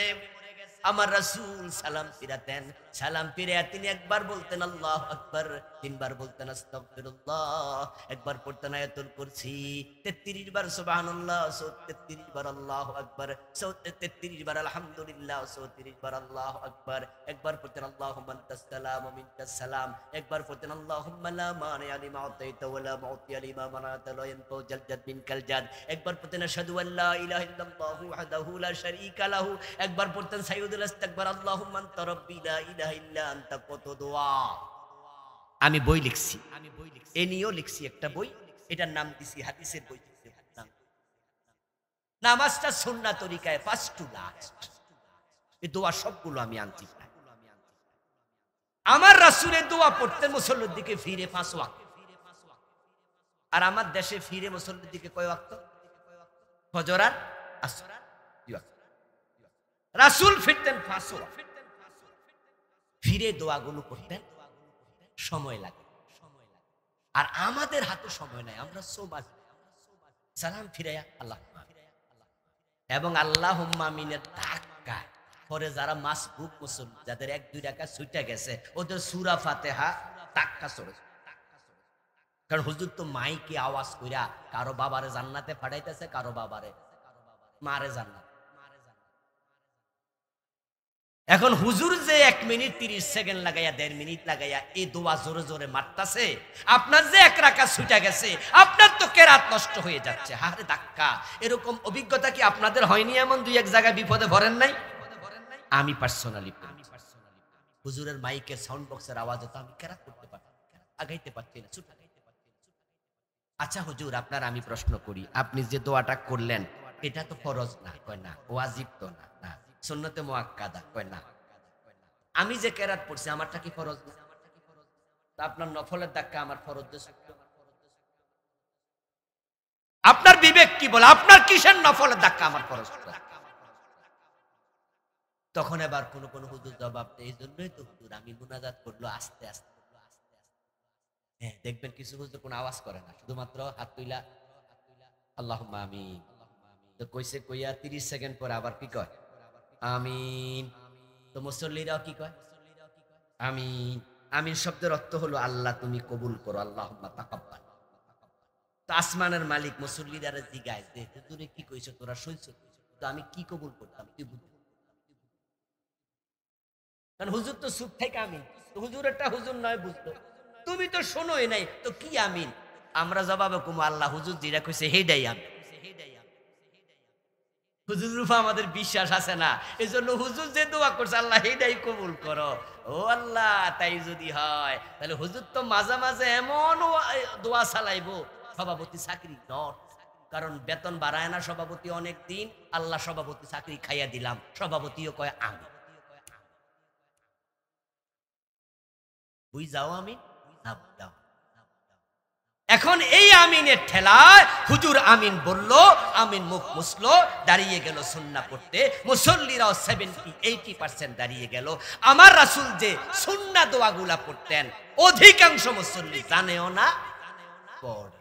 আমার রাসূল সালাম ফিরাতেন, সালাম ফিরে তিনি একবার বলতেন আল্লাহু আকবার, তিনবার বলতেন আস্তাগফিরুল্লাহ, একবার পড়তেন আয়াতুল কুরসি, 33 বার সুবহানাল্লাহ, 33 বার আল্লাহু আকবার, 33 বার আলহামদুলিল্লাহ, 34 বার আল্লাহু আকবার, একবার পড়তেন আল্লাহুম্মা আনতাস সালাম ওয়া মিনকাস সালাম, একবার পড়তেন আল্লাহুম্মা লা মানিআ লিমা আতাইতা ওয়া লা মুতিআ লিমা মানাতা লা ইয়ানফাউ জাল জাদ মিনকাল জাদ, একবার পড়তেন আশহাদু আল্লা ইলাহা ইল্লাল্লাহু ওয়াহদাহু লা শারীকা লাহু, একবার পড়তেন সাইয়্যিদুল ইস্তিগফার আল্লাহুম্মা আনতা রাব্বি লা ইলাহা ইল্লা আনতা। কত দোয়া আমি বই লিখছি, এ নিয়েও লিখছি একটা বই, এটার নাম দিছি হাদিসের বই। নামাজটা সুন্নাহ তরিকায় ফার্স্ট টু লাস্ট, এই দোয়া সবগুলো আমি আনছি। আমার রাসূলের দোয়া পড়তেন মুসল্লির দিকে ফিরে 5 ওয়াক্ত, আর আমার দেশে ফিরে মুসল্লির দিকে কয় ওয়াক্ত? ফজর আর আসর, রাসূল ফিরতেন 5 ওয়াক্ত, ফিরে দোয়াগুলো করতেন, সময় লাগে, আর আমাদের হাতে সময় নাই, আমরা সোবাজ সালাম ফিরাইয়া আল্লাহ এবং আল্লাহুম্মা আমিনের ধাক্কা পরে যারা মাসবুক মুসল্লি, যাদের 1-2 রাকাত ছুটে গেছে, ওদের সূরা ফাতিহা ধাক্কা চলে, কারণ হুজুর তো মাইকে আওয়াজ কইরা কারো বাবারে জান্নাতে পাঠাইতেছে, কারো বাবারে মারে জান্নাত। এখন হুজুর যে 1 মিনিট 30 সেকেন্ড লাগাইয়া 1.5 মিনিট লাগাইয়া এই দোয়া জোরে জোরে মারতাছে, আপনার যে 1 রাকাত ছুটে গেছে, আপনার তো কেরাত নষ্ট হয়ে যাচ্ছে, হারে ধাক্কা। এরকম অভিজ্ঞতা কি আপনাদের হয়নি? এমন 2-1 জায়গায় বিপদে ভরেন নাই? আমি পার্সোনালি হুজুরের মাইকের সাউন্ড বক্সের আওয়াজে তো আমি কেরাত করতে পারতাম, আগাইতে পারছি না, ছুট আগাইতে পারছি না। আচ্ছা হুজুর, আপনার আমি প্রশ্ন করি, আপনি যে দোয়াটা করলেন এটা তো ফরজ না? কয় না। ওয়াজিব তো না? না। সুন্নতে মুআক্কাদা? কয় না। আমি যে কেরাত পড়ছি আমারটা কি ফরজ না? আপনার নফলের ধাক্কা আমার ফরজ যে? আপনার বিবেক কি বলে? আপনার কিসের নফলের ধাক্কা আমার ফরজ? তখন এবার কোন কোন হুজুর জবাব দেয়, এই জন্যই তো হুজুর আমি মুনাজাত করলো আস্তে আস্তে। হ্যাঁ, দেখবেন কিছু হুজুর কোনো আওয়াজ করে না, শুধুমাত্র হাত তুইলা আল্লাহুম্মা আমিন তো কইছে, কইয়া 30 সেকেন্ড পরে আবার কি কয় আমিন। তো মুসল্লিরাও কি কয় আমিন। আমিন শব্দের অর্থ হলো আল্লাহ তুমি কবুল করো, আল্লাহুম্মা তাকাব্বাল। তো আসমানের মালিক মুসল্লিরা জিগায় যে হুজুরে কি কইছো, তোরা শুনছো? তো আমি কি কবুল করতাম, তুই বুঝ, কারণ হুজুর তো চুপ থেকে আমিন, তো হুজুরেরটা হুজুর নয় বুঝলো, তুমি তো শোনোই নাই, তো কি আমিন? আমরা জবাবে কুমু আল্লাহ হুজুর যেটা কইছে হেডাই আমিন। হুজুরের উপর আমাদের বিশ্বাস আছে না, এই জন্য হুজুর যে দোয়া করছে আল্লাহ হেডাই কবুল করো। ও আল্লাহ, তাই যদি হয় তাহলে হুজুর তো মাঝে মাঝে এমন দোয়া চালাইবো, সভাপতি চাকরি নট, কারণ বেতন বাড়ায় না সভাপতি অনেক দিন, আল্লাহ সভাপতি চাকরি খাইয়া দিলাম, সভাপতিও কয় আমি বুঝ যাও আমি দাও। এখন এই আমিনের ঠেলায় হুজুর আমিন বলল, আমিন মুখ মুছলো, দাঁড়িয়ে গেল সুন্নাহ পড়তে, মুসল্লিরাও 70-80% দাঁড়িয়ে গেল। আমার রাসূল যে সুন্নাহ দোয়াগুলা পড়তেন অধিকাংশ মুসল্লি জানেও না, পড়ে।